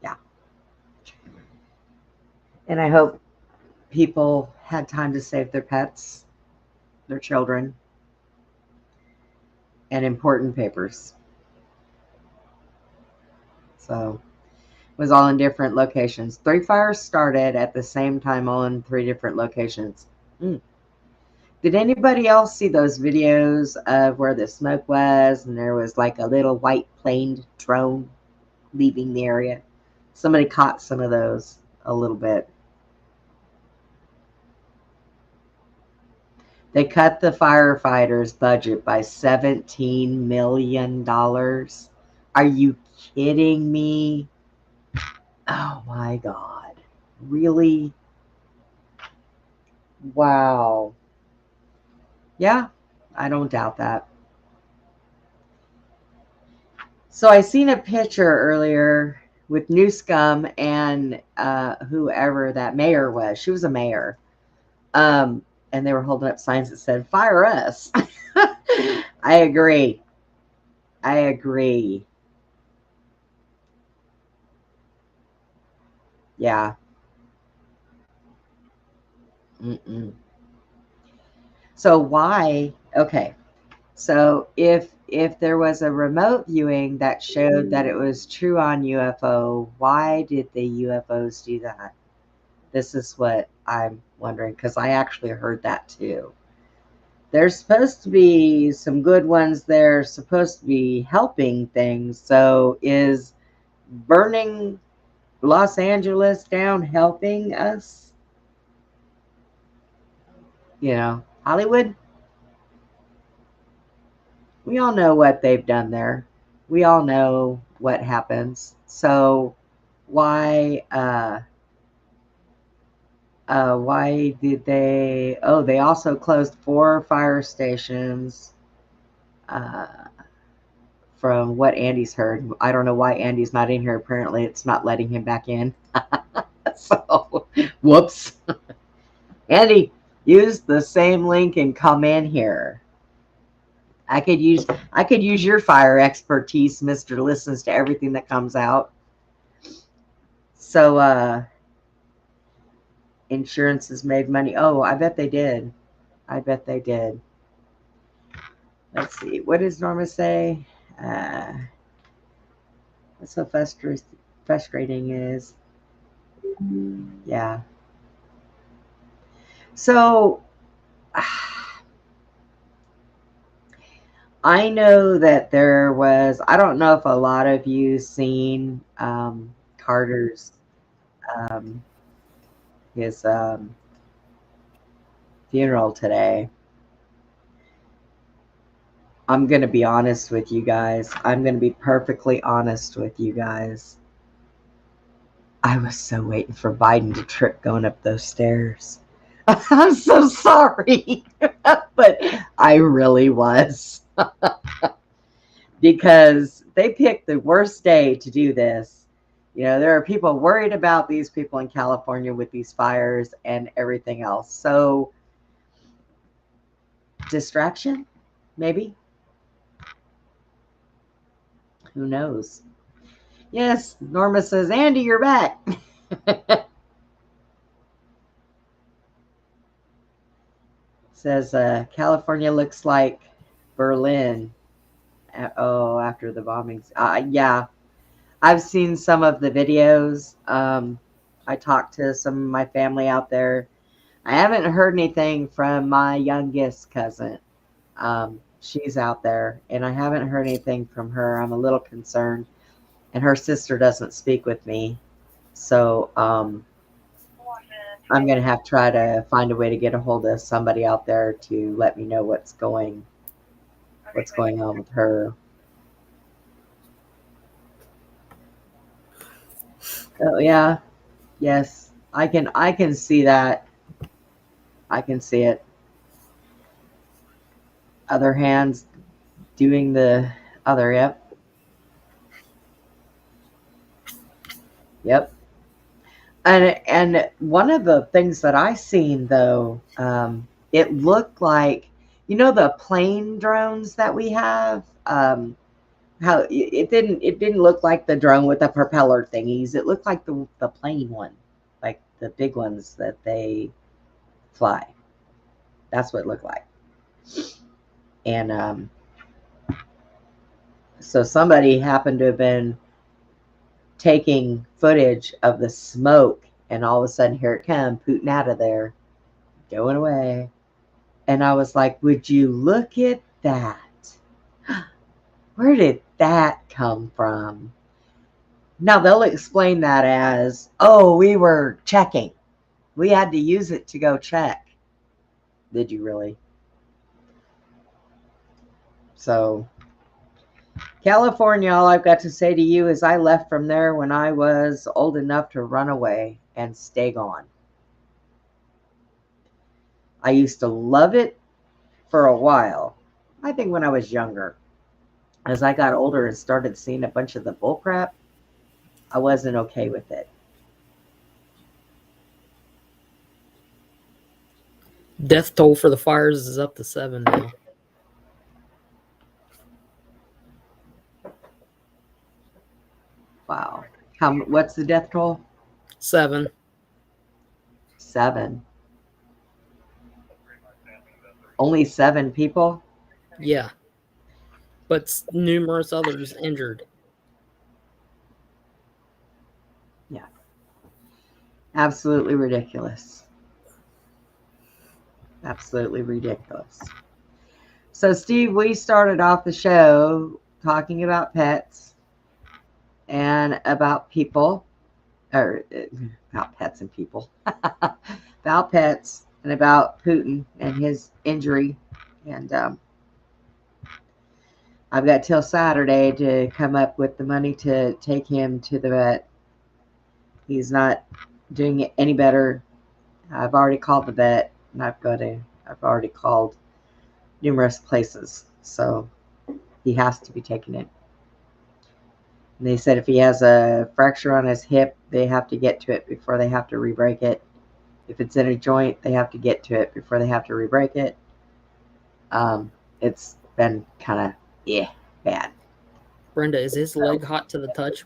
Yeah. And I hope people had time to save their pets, their children, and important papers. So it was all in different locations. 3 fires started at the same time, all in 3 different locations. Did anybody else see those videos of where the smoke was and there was like a little white planed drone leaving the area? Somebody caught some of those a little bit. They cut the firefighters' budget by $17 million. Are you kidding me? Oh my God. Really? Wow. Yeah, I don't doubt that. So I seen a picture earlier with Newscomb and whoever that mayor was. She was a mayor. And they were holding up signs that said, "Fire us." I agree. I agree. Yeah. So why? Okay. So if there was a remote viewing that showed that it was true on UFO, why did the UFOs do that? This is what I'm wondering, because I actually heard that too. There's supposed to be some good ones. They're supposed to be helping things. So is burning Los Angeles down helping us? You know, Hollywood? We all know what they've done there. We all know what happens. So why did they? Oh, they also closed 4 fire stations. From what Andy's heard, I don't know why Andy's not in here. Apparently, it's not letting him back in. So, whoops. Andy, use the same link and come in here. I could use your fire expertise, Mr. Listens to everything that comes out. So, insurance has made money. Oh, I bet they did. I bet they did. Let's see. What does Norma say? What's so frustrating is, yeah. So, I know that there was, I don't know if a lot of you seen Carter's, his funeral today. I'm going to be honest with you guys. I'm going to be perfectly honest with you guys. I was so waiting for Biden to trip going up those stairs. I'm so sorry, but I really was. Because they picked the worst day to do this. You know, there are people worried about these people in California with these fires and everything else. So, distraction, maybe? Who knows? Yes, Norma says, Andy, you're back. Says, California looks like Berlin. After the bombings. Yeah, I've seen some of the videos. I talked to some of my family out there. I haven't heard anything from my youngest cousin. She's out there, and I haven't heard anything from her. I'm a little concerned. And her sister doesn't speak with me. So I'm going to have to try to find a way to get a hold of somebody out there to let me know what's going on with her. Oh yeah. Yes. I can see that. I can see it. Other hands doing the other, yep. Yep. And one of the things that I seen though, it looked like, you know, the plane drones that we have, how it didn't look like the drone with the propeller thingies. It looked like the plane one, like the big ones that they fly. That's what it looked like. And so somebody happened to have been taking footage of the smoke, and all of a sudden here it comes, Putin out of there, going away. And I was like, would you look at that? Where did that come from? Now they'll explain that as, oh, we were checking. We had to use it to go check. Did you really? So, California, all I've got to say to you is I left from there when I was old enough to run away and stay gone. I used to love it for a while. I think when I was younger. As I got older and started seeing a bunch of the bullcrap, I wasn't okay with it. Death toll for the fires is up to 7 now. Wow. What's the death toll? 7. 7. Only 7 people? Yeah. But numerous others injured. Yeah. Absolutely ridiculous. Absolutely ridiculous. So, Steve, we started off the show talking about pets and about people, or about pets and people, about pets and about Putin and his injury. And I've got till Saturday to come up with the money to take him to the vet. He's not doing it any better. I've already called the vet, and I've already called numerous places. So he has to be taken in. And they said if he has a fracture on his hip, they have to get to it before they have to re-break it. If it's in a joint, they have to get to it before they have to re-break it. It's been kind of, bad. Brenda, is his leg hot to the touch?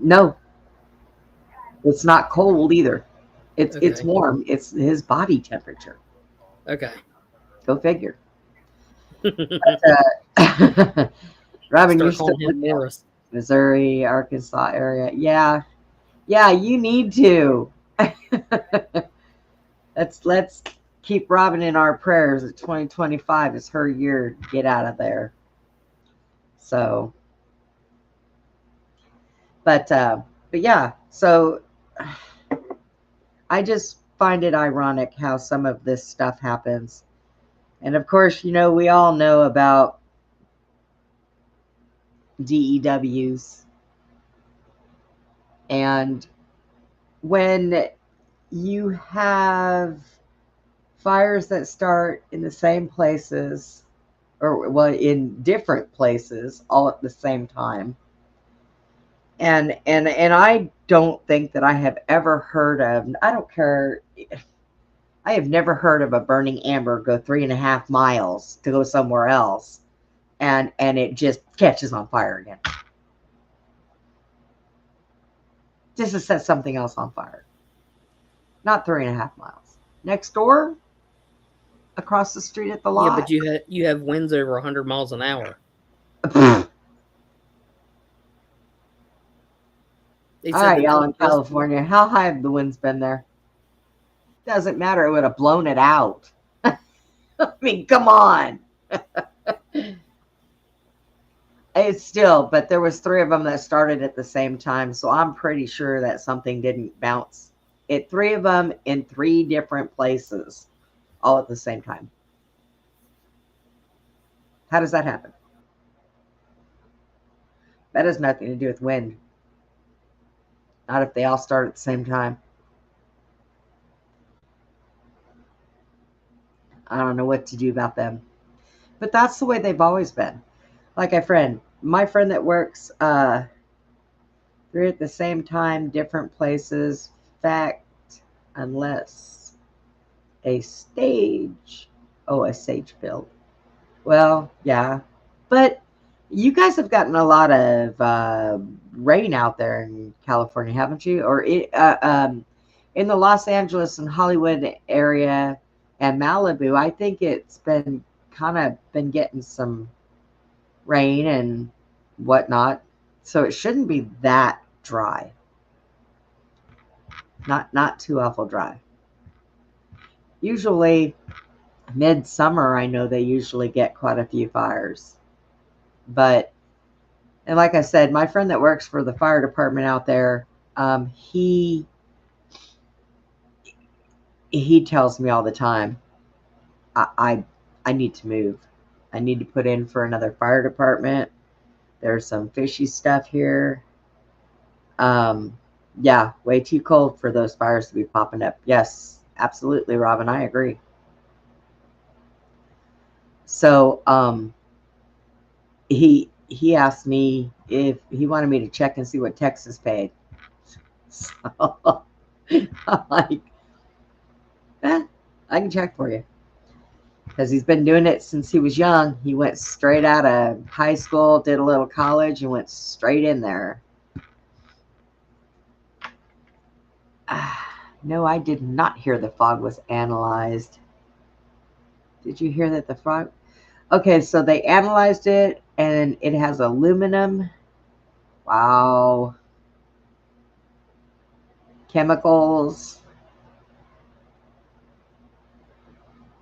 No. It's not cold either. It's warm. It's his body temperature. Okay. Go figure. But, Robin, you're still in Morris. Missouri, Arkansas area. Yeah, you need to. Let's keep Robin in our prayers that 2025 is her year to get out of there. So, but yeah, so I just find it ironic how some of this stuff happens. And of course, we all know about DEWs. And when you have fires that start in the same places, or well, in different places all at the same time, and I don't think that I have ever heard of, I don't care, I have never heard of a burning amber go 3.5 miles to go somewhere else and it just catches on fire again. Just to set something else on fire. Not 3.5 miles. Next door, across the street at the lot. Yeah, but you have winds over 100 miles an hour. All right, y'all in California, how high have the winds been there? Doesn't matter. It would have blown it out. I mean, come on. It's still, but there was 3 of them that started at the same time, so I'm pretty sure that something didn't bounce. 3 of them in 3 different places, all at the same time. How does that happen? That has nothing to do with wind. Not if they all start at the same time. I don't know what to do about them. But that's the way they've always been. Like my friend that works 3 at the same time, different places. Fact, unless a stage build. Well, yeah. But you guys have gotten a lot of rain out there in California, haven't you? Or in the Los Angeles and Hollywood area and Malibu, I think it's been getting some rain and whatnot. So it shouldn't be that dry. Not too awful dry. Usually midsummer, I know they usually get quite a few fires. But, and like I said, my friend that works for the fire department out there, he tells me all the time, I need to move. I need to put in for another fire department. There's some fishy stuff here. Yeah, way too cold for those fires to be popping up. Yes, absolutely, Robin. I agree. So, he asked me if he wanted me to check and see what Texas paid. So, I'm like, I can check for you. Because he's been doing it since he was young. He went straight out of high school, did a little college, and went straight in there. No, I did not hear the fog was analyzed. Did you hear that the fog? Okay, so they analyzed it, and it has aluminum. Wow. Chemicals.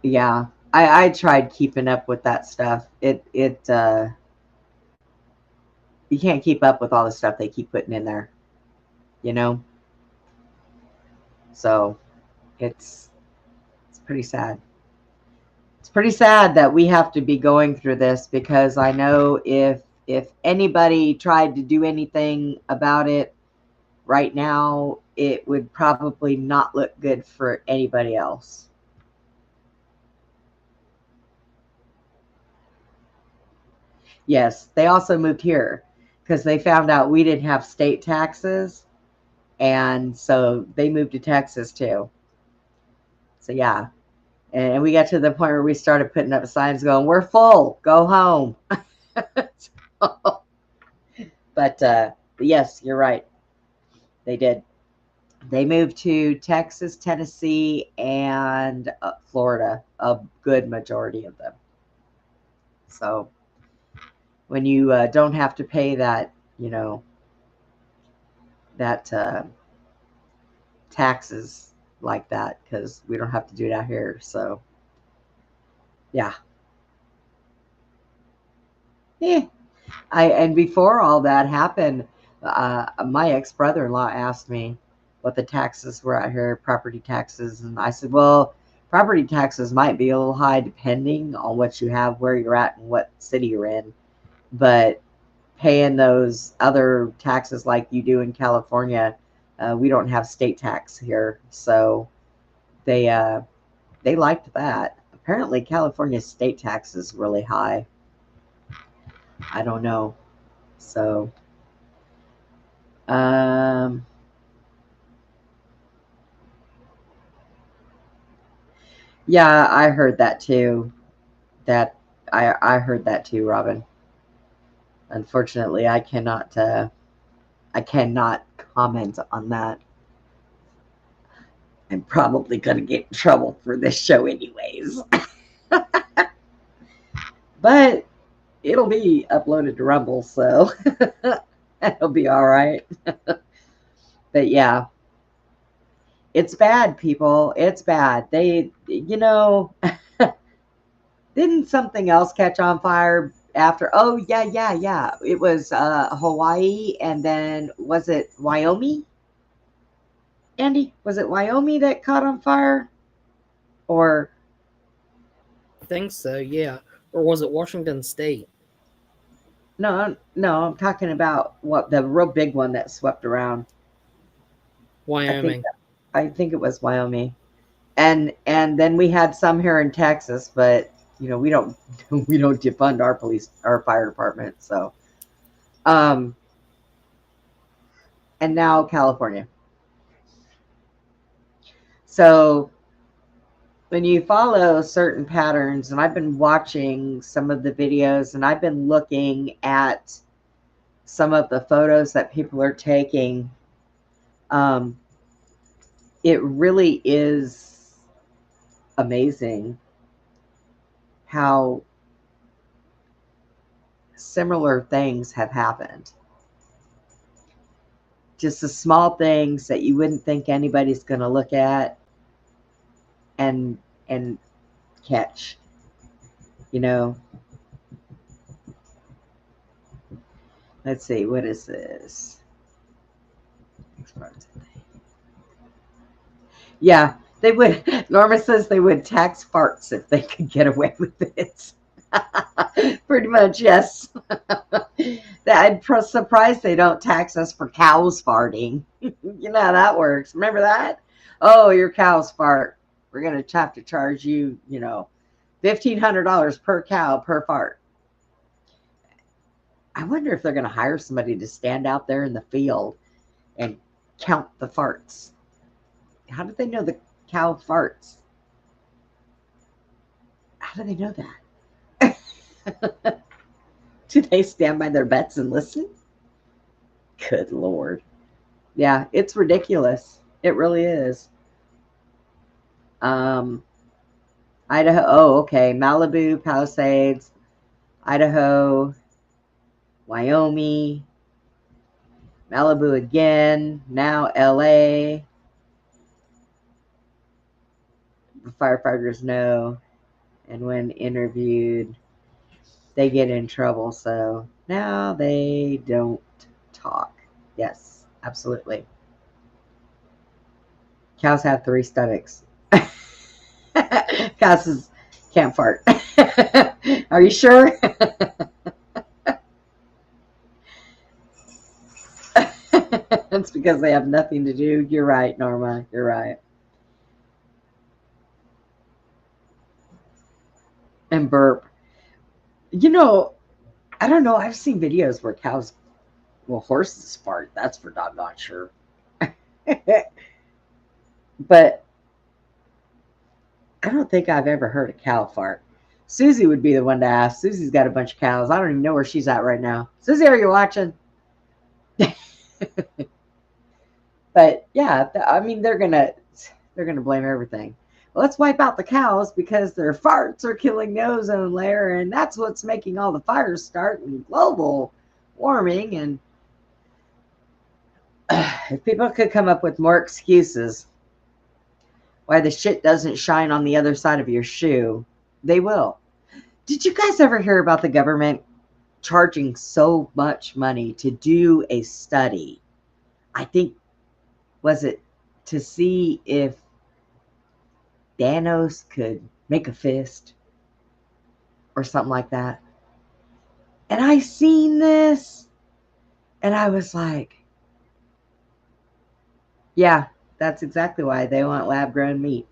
Yeah, I tried keeping up with that stuff. You can't keep up with all the stuff they keep putting in there, So it's pretty sad. It's pretty sad that we have to be going through this, because I know if anybody tried to do anything about it right now, it would probably not look good for anybody else. Yes, they also moved here because they found out we didn't have state taxes, and so they moved to Texas too. So yeah. And we got to the point where we started putting up signs going, "We're full, go home." But yes, you're right. They did. They moved to Texas, Tennessee, and Florida, a good majority of them. So when you don't have to pay that, that taxes like that because we don't have to do it out here. So, yeah. Yeah. And before all that happened, my ex-brother-in-law asked me what the taxes were out here, property taxes. And I said, well, property taxes might be a little high depending on what you have, where you're at, and what city you're in. But paying those other taxes like you do in California, we don't have state tax here. So they liked that. Apparently, California's state tax is really high. I don't know. So, yeah, I heard that too. I heard that too, Robin. Unfortunately, I cannot comment on that. I'm probably going to get in trouble for this show anyways. But it'll be uploaded to Rumble, so it'll be all right. But yeah, it's bad, people. It's bad. They, didn't something else catch on fire after? Oh, yeah. It was Hawaii, and then was it Wyoming? Andy, was it Wyoming that caught on fire? Or I think so, yeah. Or was it Washington State? no, I'm talking about what the real big one that swept around. Wyoming. I think it was Wyoming. And then we had some here in Texas, but we don't defund our fire department. So, and now California. So when you follow certain patterns, and I've been watching some of the videos, and I've been looking at some of the photos that people are taking, it really is amazing how similar things have happened. Just the small things that you wouldn't think anybody's going to look at and catch. Let's see, what is this? Yeah, they would. Norma says they would tax farts if they could get away with it. Pretty much, yes. I'm surprised they don't tax us for cows farting. You know how that works. Remember that? Oh, your cows fart. We're going to have to charge you, $1,500 per cow per fart. I wonder if they're going to hire somebody to stand out there in the field and count the farts. How do they know the cow farts? How do they know that? Do they stand by their bets and listen? Good Lord. Yeah, it's ridiculous. It really is. Idaho. Oh, okay. Malibu, Palisades, Idaho, Wyoming, Malibu again, now LA. The firefighters know, and when interviewed, they get in trouble. So now they don't talk. Yes, absolutely. Cows have 3 stomachs. Cows can't fart. Are you sure? It's because they have nothing to do. You're right, Norma. You're right. And burp. I don't know. I've seen videos where horses fart. That's for doggone sure. But I don't think I've ever heard a cow fart. Susie would be the one to ask. Susie's got a bunch of cows. I don't even know where she's at right now. Susie, are you watching? But yeah, I mean, they're gonna blame everything. Well, let's wipe out the cows because their farts are killing the ozone layer, and that's what's making all the fires start and global warming. And if people could come up with more excuses, why the shit doesn't shine on the other side of your shoe, they will. Did you guys ever hear about the government charging so much money to do a study? I think, was it to see if Thanos could make a fist or something like that? And I seen this and I was like, yeah, that's exactly why they want lab grown meat.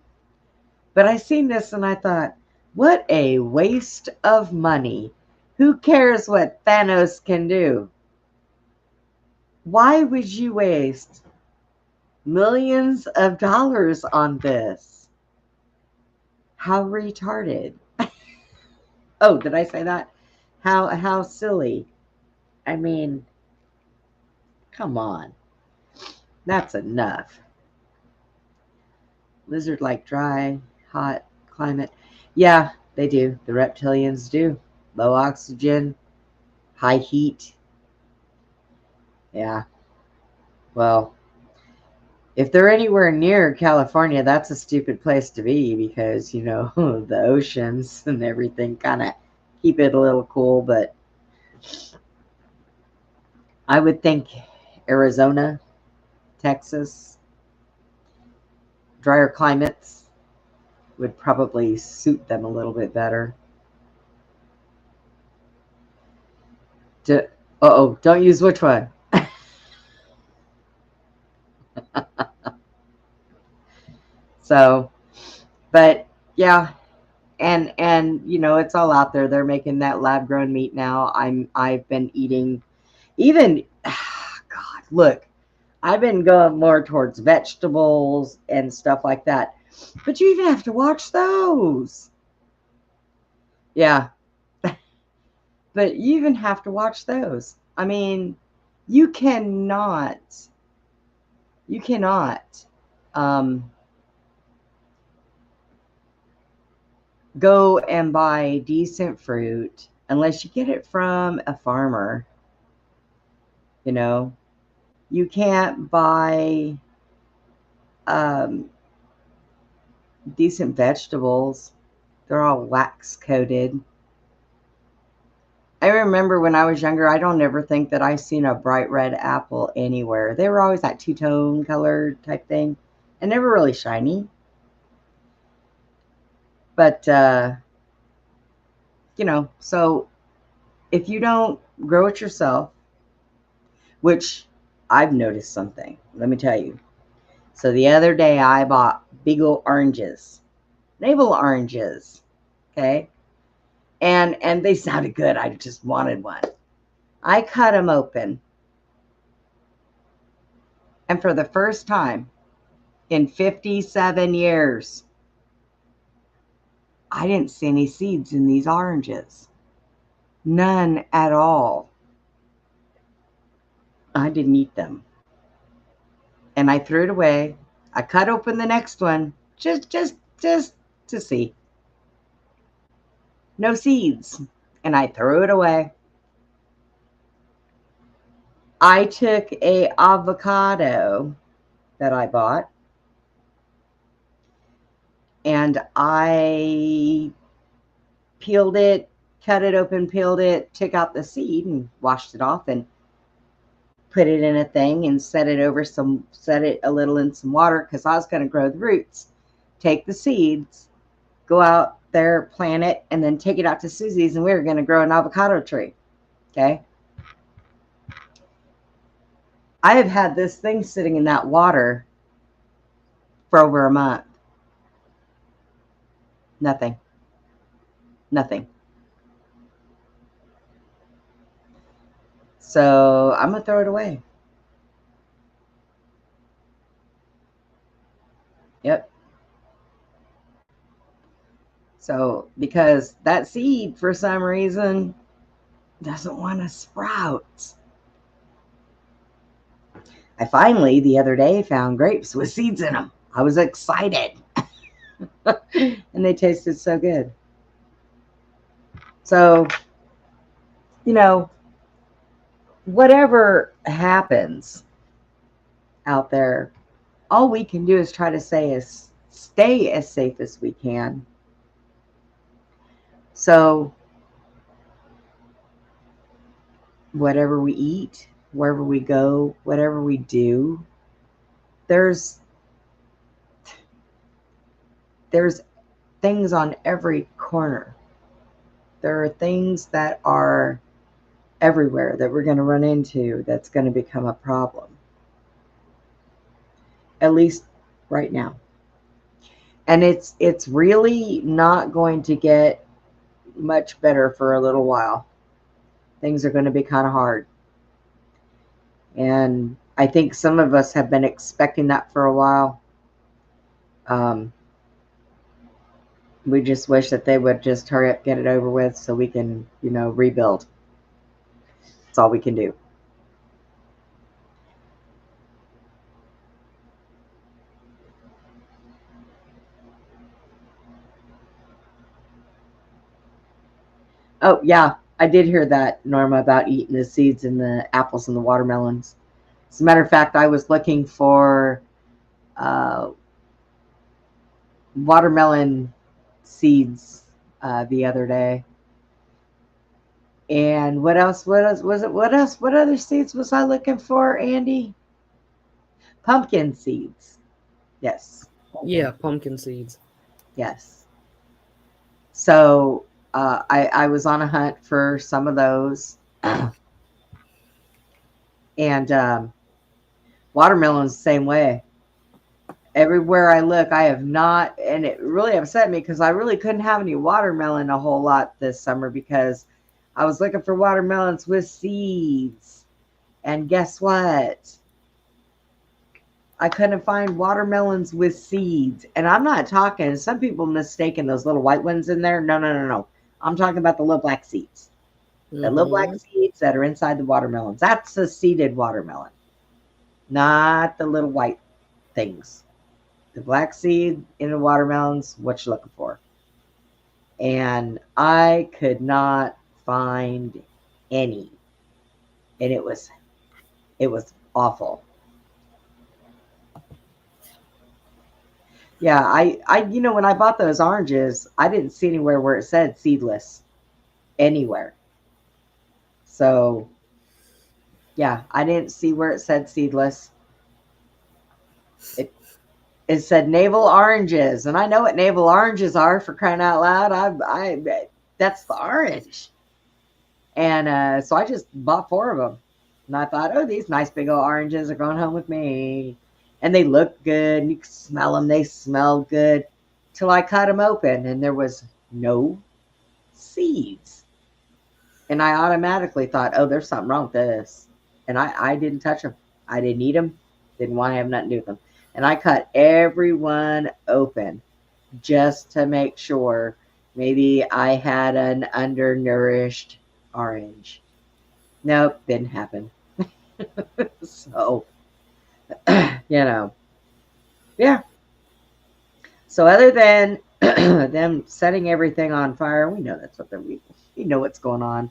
But I seen this and I thought, what a waste of money. Who cares what Thanos can do? Why would you waste millions of dollars on this? How retarded. Oh, did I say that? How silly. I mean, come on. That's enough. Lizard like dry, hot climate. Yeah, they do. The reptilians do. Low oxygen, high heat. Yeah. Well, if they're anywhere near California, that's a stupid place to be because, you know, the oceans and everything kind of keep it a little cool. But I would think Arizona, Texas, drier climates would probably suit them a little bit better. Uh-oh, don't use which one? So, but yeah, and you know, it's all out there. They're making that lab grown meat now. I've been eating even God, look, I've been going more towards vegetables and stuff like that. But you even have to watch those. Yeah. But you even have to watch those. I mean, you cannot um, go and buy decent fruit unless you get it from a farmer. You know, you can't buy decent vegetables. They're all wax coated. I remember when I was younger, I don't ever think that I seen a bright red apple anywhere. They were always that two-tone colored type thing and never really shiny. But, you know, so if you don't grow it yourself, which I've noticed something, let me tell you. So the other day I bought big old oranges, navel oranges, okay? And they sounded good. I just wanted one. I cut them open. And for the first time in 57 years, I didn't see any seeds in these oranges. None at all. I didn't eat them. And I threw it away. I cut open the next one just to see. No seeds. And I threw it away. I took a avocado that I bought and I peeled it, cut it open, peeled it, took out the seed and washed it off and put it in a thing and set it a little in some water because I was going to grow the roots. Take the seeds, go out there, plant it, and then take it out to Susie's and we were going to grow an avocado tree. Okay. I have had this thing sitting in that water for over a month. Nothing. So I'm going to throw it away. Yep. So because that seed, for some reason, doesn't want to sprout. I finally, the other day, found grapes with seeds in them. I was excited. And they tasted so good. So, you know, whatever happens out there, all we can do is try to stay as safe as we can. So whatever we eat, wherever we go, whatever we do, there's things on every corner. There are things that are everywhere that we're going to run into that's going to become a problem. At least right now. And it's really not going to get much better for a little while. Things are going to be kind of hard. And I think some of us have been expecting that for a while. We just wish that they would just hurry up, get it over with so we can, rebuild. That's all we can do. Oh, yeah, I did hear that, Norma, about eating the seeds and the apples and the watermelons. As a matter of fact, I was looking for watermelon seeds the other day. And what else? What other seeds was I looking for, Andy? Pumpkin seeds. Yes. Yeah, pumpkin seeds. Yes. So I was on a hunt for some of those. And watermelon's the same way. Everywhere I look, I have not, and it really upset me because I really couldn't have any watermelon a whole lot this summer because I was looking for watermelons with seeds. And guess what? I couldn't find watermelons with seeds. And I'm not talking, some people mistaken those little white ones in there. No. I'm talking about the little black seeds. The little black seeds that are inside the watermelons. That's a seeded watermelon. Not the little white things. The black seed in the watermelons, what you're looking for. And I could not find any. And it was awful. Yeah, I when I bought those oranges, I didn't see anywhere where it said seedless. Anywhere. So, yeah, I didn't see where it said seedless. It said navel oranges, and I know what navel oranges are, for crying out loud. I that's the orange. And so I just bought 4 of them. And I thought, oh, these nice big old oranges are going home with me. And they look good. And you can smell them. They smell good. Till I cut them open, and there was no seeds. And I automatically thought, oh, there's something wrong with this. And I didn't touch them. I didn't eat them. Didn't want to have nothing to do with them. And I cut every one open just to make sure maybe I had an undernourished orange. Nope, didn't happen. So, yeah. So other than them setting everything on fire, we know that's what we know what's going on.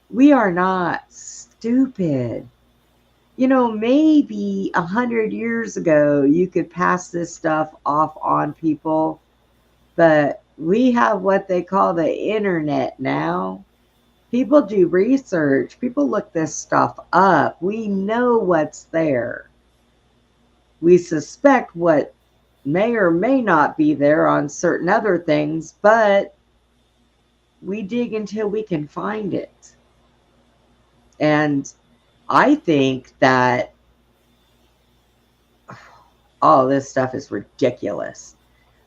We are not stupid. Maybe 100 years ago, you could pass this stuff off on people, but we have what they call the internet now. People do research. People look this stuff up. We know what's there. We suspect what may or may not be there on certain other things, but we dig until we can find it. And I think that all this stuff is ridiculous.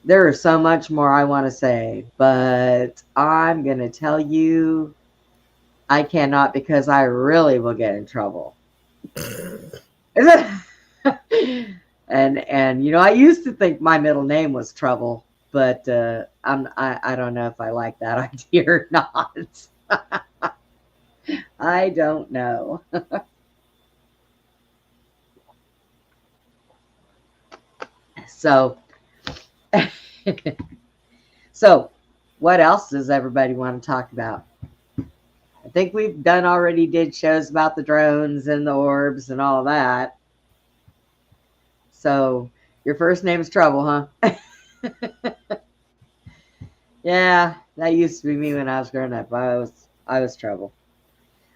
There is so much more I want to say, but I'm going to tell you I cannot, because I really will get in trouble. And I used to think my middle name was Trouble, but I don't know if I like that idea or not. I don't know. So what else does everybody want to talk about? I think we've did shows about the drones and the orbs and all that. So your first name is Trouble, huh? Yeah, that used to be me when I was growing up. I was trouble.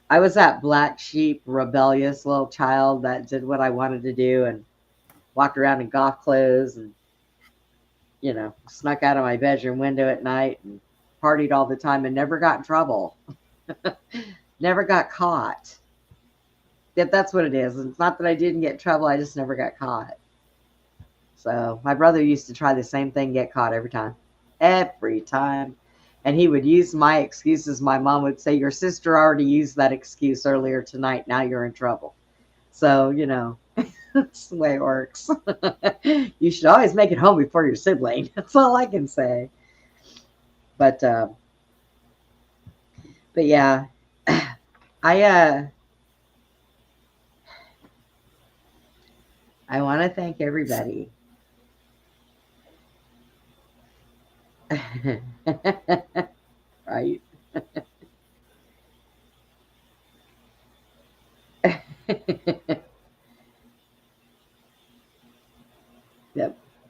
I was that black sheep, rebellious little child that did what I wanted to do and walked around in goth clothes and snuck out of my bedroom window at night and partied all the time and never got in trouble. Never got caught. Yet that's what it is. It's not that I didn't get in trouble, I just never got caught. So my brother used to try the same thing, get caught every time. Every time. And he would use my excuses. My mom would say, your sister already used that excuse earlier tonight. Now you're in trouble. So, that's the way it works. You should always make it home before your sibling. That's all I can say. But yeah, I want to thank everybody. Right.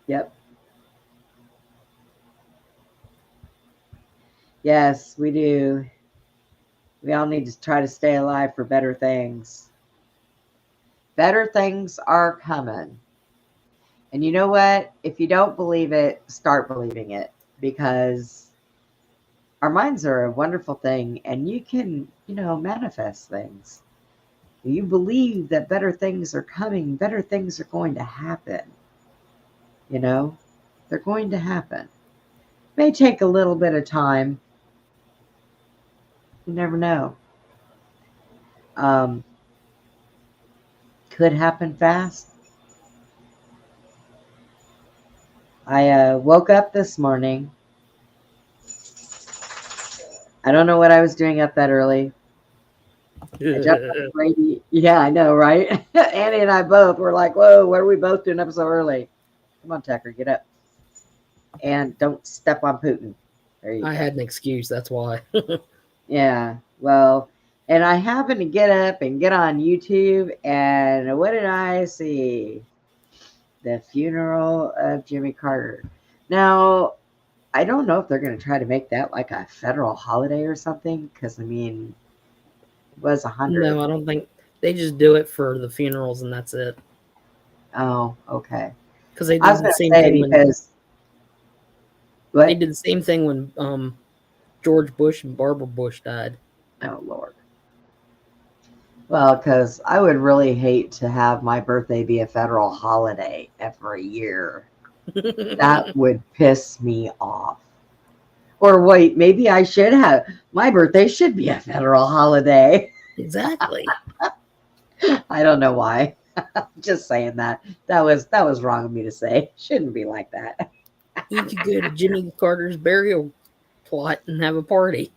Yep. Yes, we do. We all need to try to stay alive for better things. Better things are coming. And you know what? If you don't believe it, start believing it, because our minds are a wonderful thing and you can, manifest things. You believe that better things are coming, better things are going to happen. They're going to happen. May take a little bit of time. You never know. Could happen fast. I woke up this morning. I don't know what I was doing up that early. I jumped on Brady. Yeah, I know, right? Annie and I both were like, whoa, what are we both doing up so early? Come on, Tucker, get up. And don't step on Putin. There you go. I had an excuse, that's why. Yeah, well, and I happened to get up and get on YouTube, and what did I see? The funeral of Jimmy Carter. Now, I don't know if they're going to try to make that like a federal holiday or something, because, it was 100. No, I don't think. They just do it for the funerals and that's it. Oh, okay. Because they I was did going the to same say thing because... when they did the same thing when George Bush and Barbara Bush died. Oh, Lord. Well, because I would really hate to have my birthday be a federal holiday every year. That would piss me off. Or wait, maybe I should have. My birthday should be a federal holiday. Exactly. I don't know why. Just saying that. That was wrong of me to say. Shouldn't be like that. You could go to Jimmy Carter's burial plot and have a party.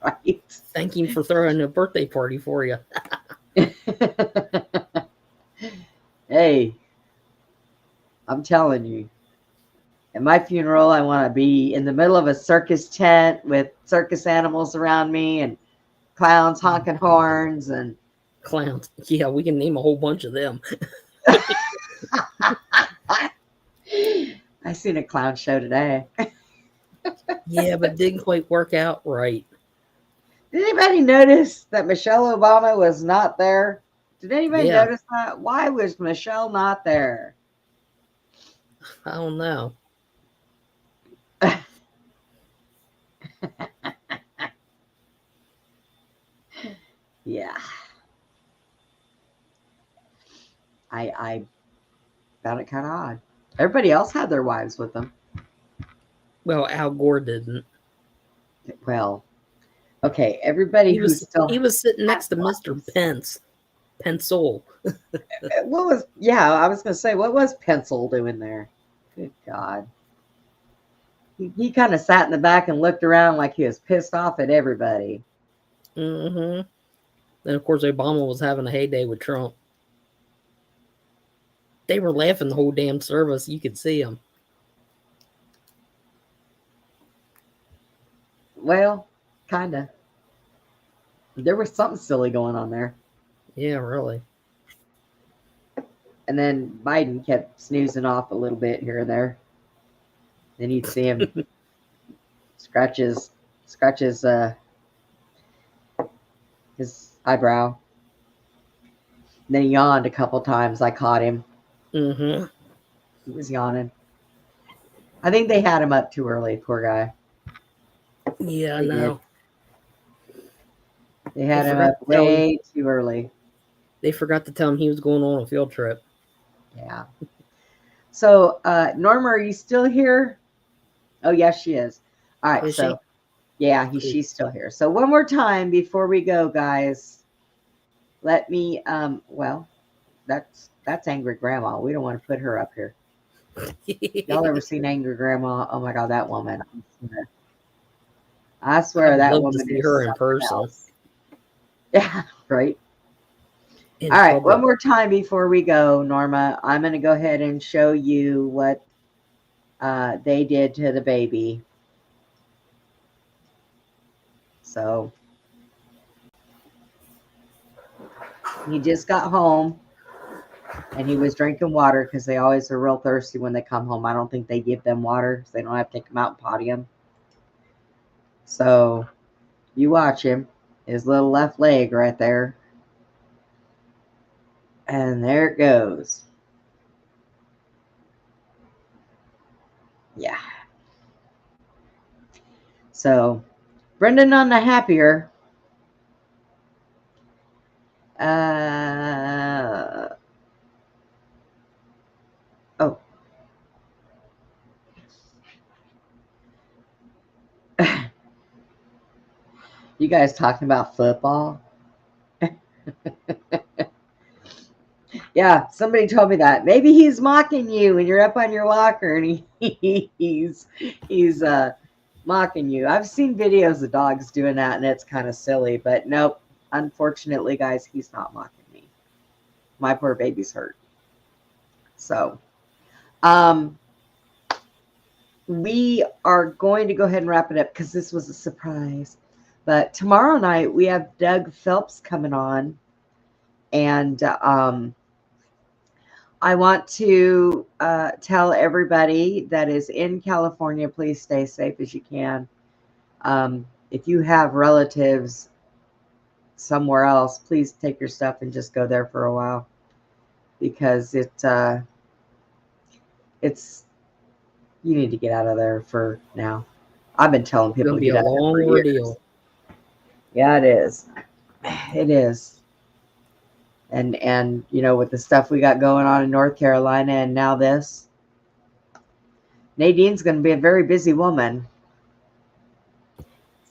Right. Thank him for throwing a birthday party for you. Hey, I'm telling you. At my funeral, I want to be in the middle of a circus tent with circus animals around me and clowns honking horns and Clowns. Yeah, we can name a whole bunch of them. I seen a clown show today. Yeah, but it didn't quite work out right. Did anybody notice that Michelle Obama was not there? Did anybody Yeah. notice that? Why was Michelle not there? I don't know. Yeah. I found it kind of odd. Everybody else had their wives with them. Well, Al Gore didn't. Well, okay, everybody He was still... he was sitting next to Mr. Pence. Pencil. I was going to say, what was Pencil doing there? Good God. He kind of sat in the back and looked around like he was pissed off at everybody. Mm-hmm. Then, of course, Obama was having a heyday with Trump. They were laughing the whole damn service. You could see them. Well, kind of. There was something silly going on there. Yeah, really. And then Biden kept snoozing off a little bit here and there. Then you'd see him scratch his eyebrow. And then he yawned a couple times. I caught him. Mm-hmm. He was yawning. I think they had him up too early, poor guy. Yeah, I know. They had him up way too early. They forgot to tell him he was going on a field trip. Yeah. So, Norma, are you still here? Oh, yes, she is. All right. Is so, she? yeah, she's still here. So, one more time before we go, guys. Let me. Well, that's Angry Grandma. We don't want to put her up here. Y'all ever seen Angry Grandma? Oh my God, that woman! I swear that woman. To see her in person. Else. Yeah. Right. In All right, public. one more time before we go, Norma. I'm going to go ahead and show you what they did to the baby. So, he just got home, and he was drinking water because they always are real thirsty when they come home. I don't think they give them water, so they don't have to take them out and potty them. So, you watch him. His little left leg right there. And there it goes. Yeah. So, Brendan on the happier. Oh. You guys talking about football? Yeah, somebody told me that. Maybe he's mocking you when you're up on your walker and he's mocking you. I've seen videos of dogs doing that, and it's kind of silly. But nope, unfortunately, guys, he's not mocking me. My poor baby's hurt. So, we are going to go ahead and wrap it up because this was a surprise. But tomorrow night, we have Doug Phelps coming on. And I want to tell everybody that is in California, please stay safe as you can. If you have relatives somewhere else, please take your stuff and just go there for a while, because it's you need to get out of there for now. I've been telling people to get out of there for years. Ordeal. Yeah, it is. It is. And you know, with the stuff we got going on in North Carolina and now this, Nadine's going to be a very busy woman.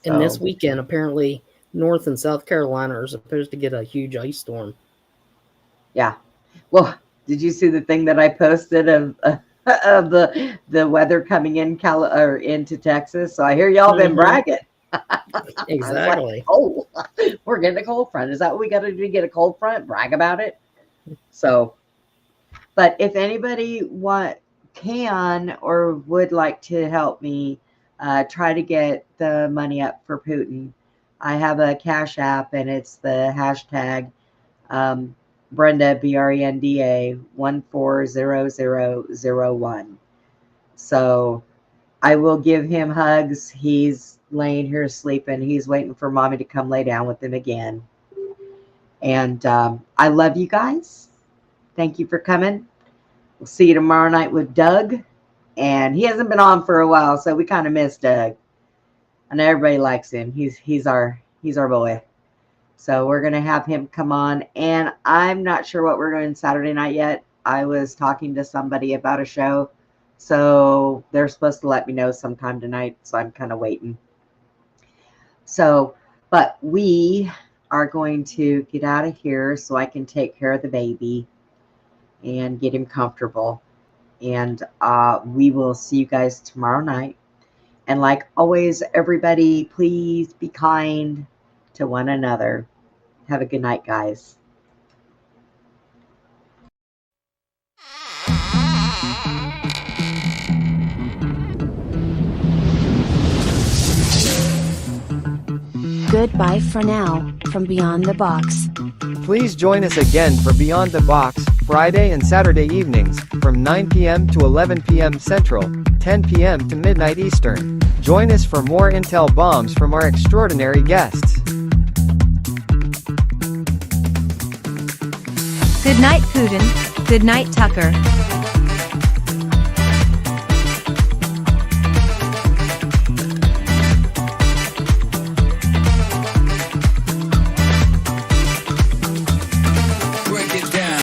And this weekend, apparently, North and South Carolina are supposed to get a huge ice storm. Yeah. Well, did you see the thing that I posted of the weather coming in into Texas? So I hear y'all been bragging. Exactly. Like, oh, we're getting a cold front. Is that what we got to do to get a cold front? Brag about it. So, but if anybody can or would like to help me try to get the money up for Putin, I have a Cash App, and it's the hashtag Brenda BRENDA 140001. So I will give him hugs. He's laying here sleeping. He's waiting for mommy to come lay down with him again. And I love you guys. Thank you for coming. We'll see you tomorrow night with Doug. And he hasn't been on for a while, so we kind of miss Doug. And everybody likes him. He's our boy. So we're gonna have him come on. And I'm not sure what we're doing Saturday night yet. I was talking to somebody about a show, so they're supposed to let me know sometime tonight. So I'm kind of waiting. So, but we are going to get out of here so I can take care of the baby and get him comfortable. And we will see you guys tomorrow night. And like always, everybody, please be kind to one another. Have a good night, guys. Goodbye for now, from Beyond the Box. Please join us again for Beyond the Box, Friday and Saturday evenings, from 9 p.m. to 11 p.m. Central, 10 p.m. to midnight Eastern. Join us for more intel bombs from our extraordinary guests. Good night, Putin. Good night, Tucker.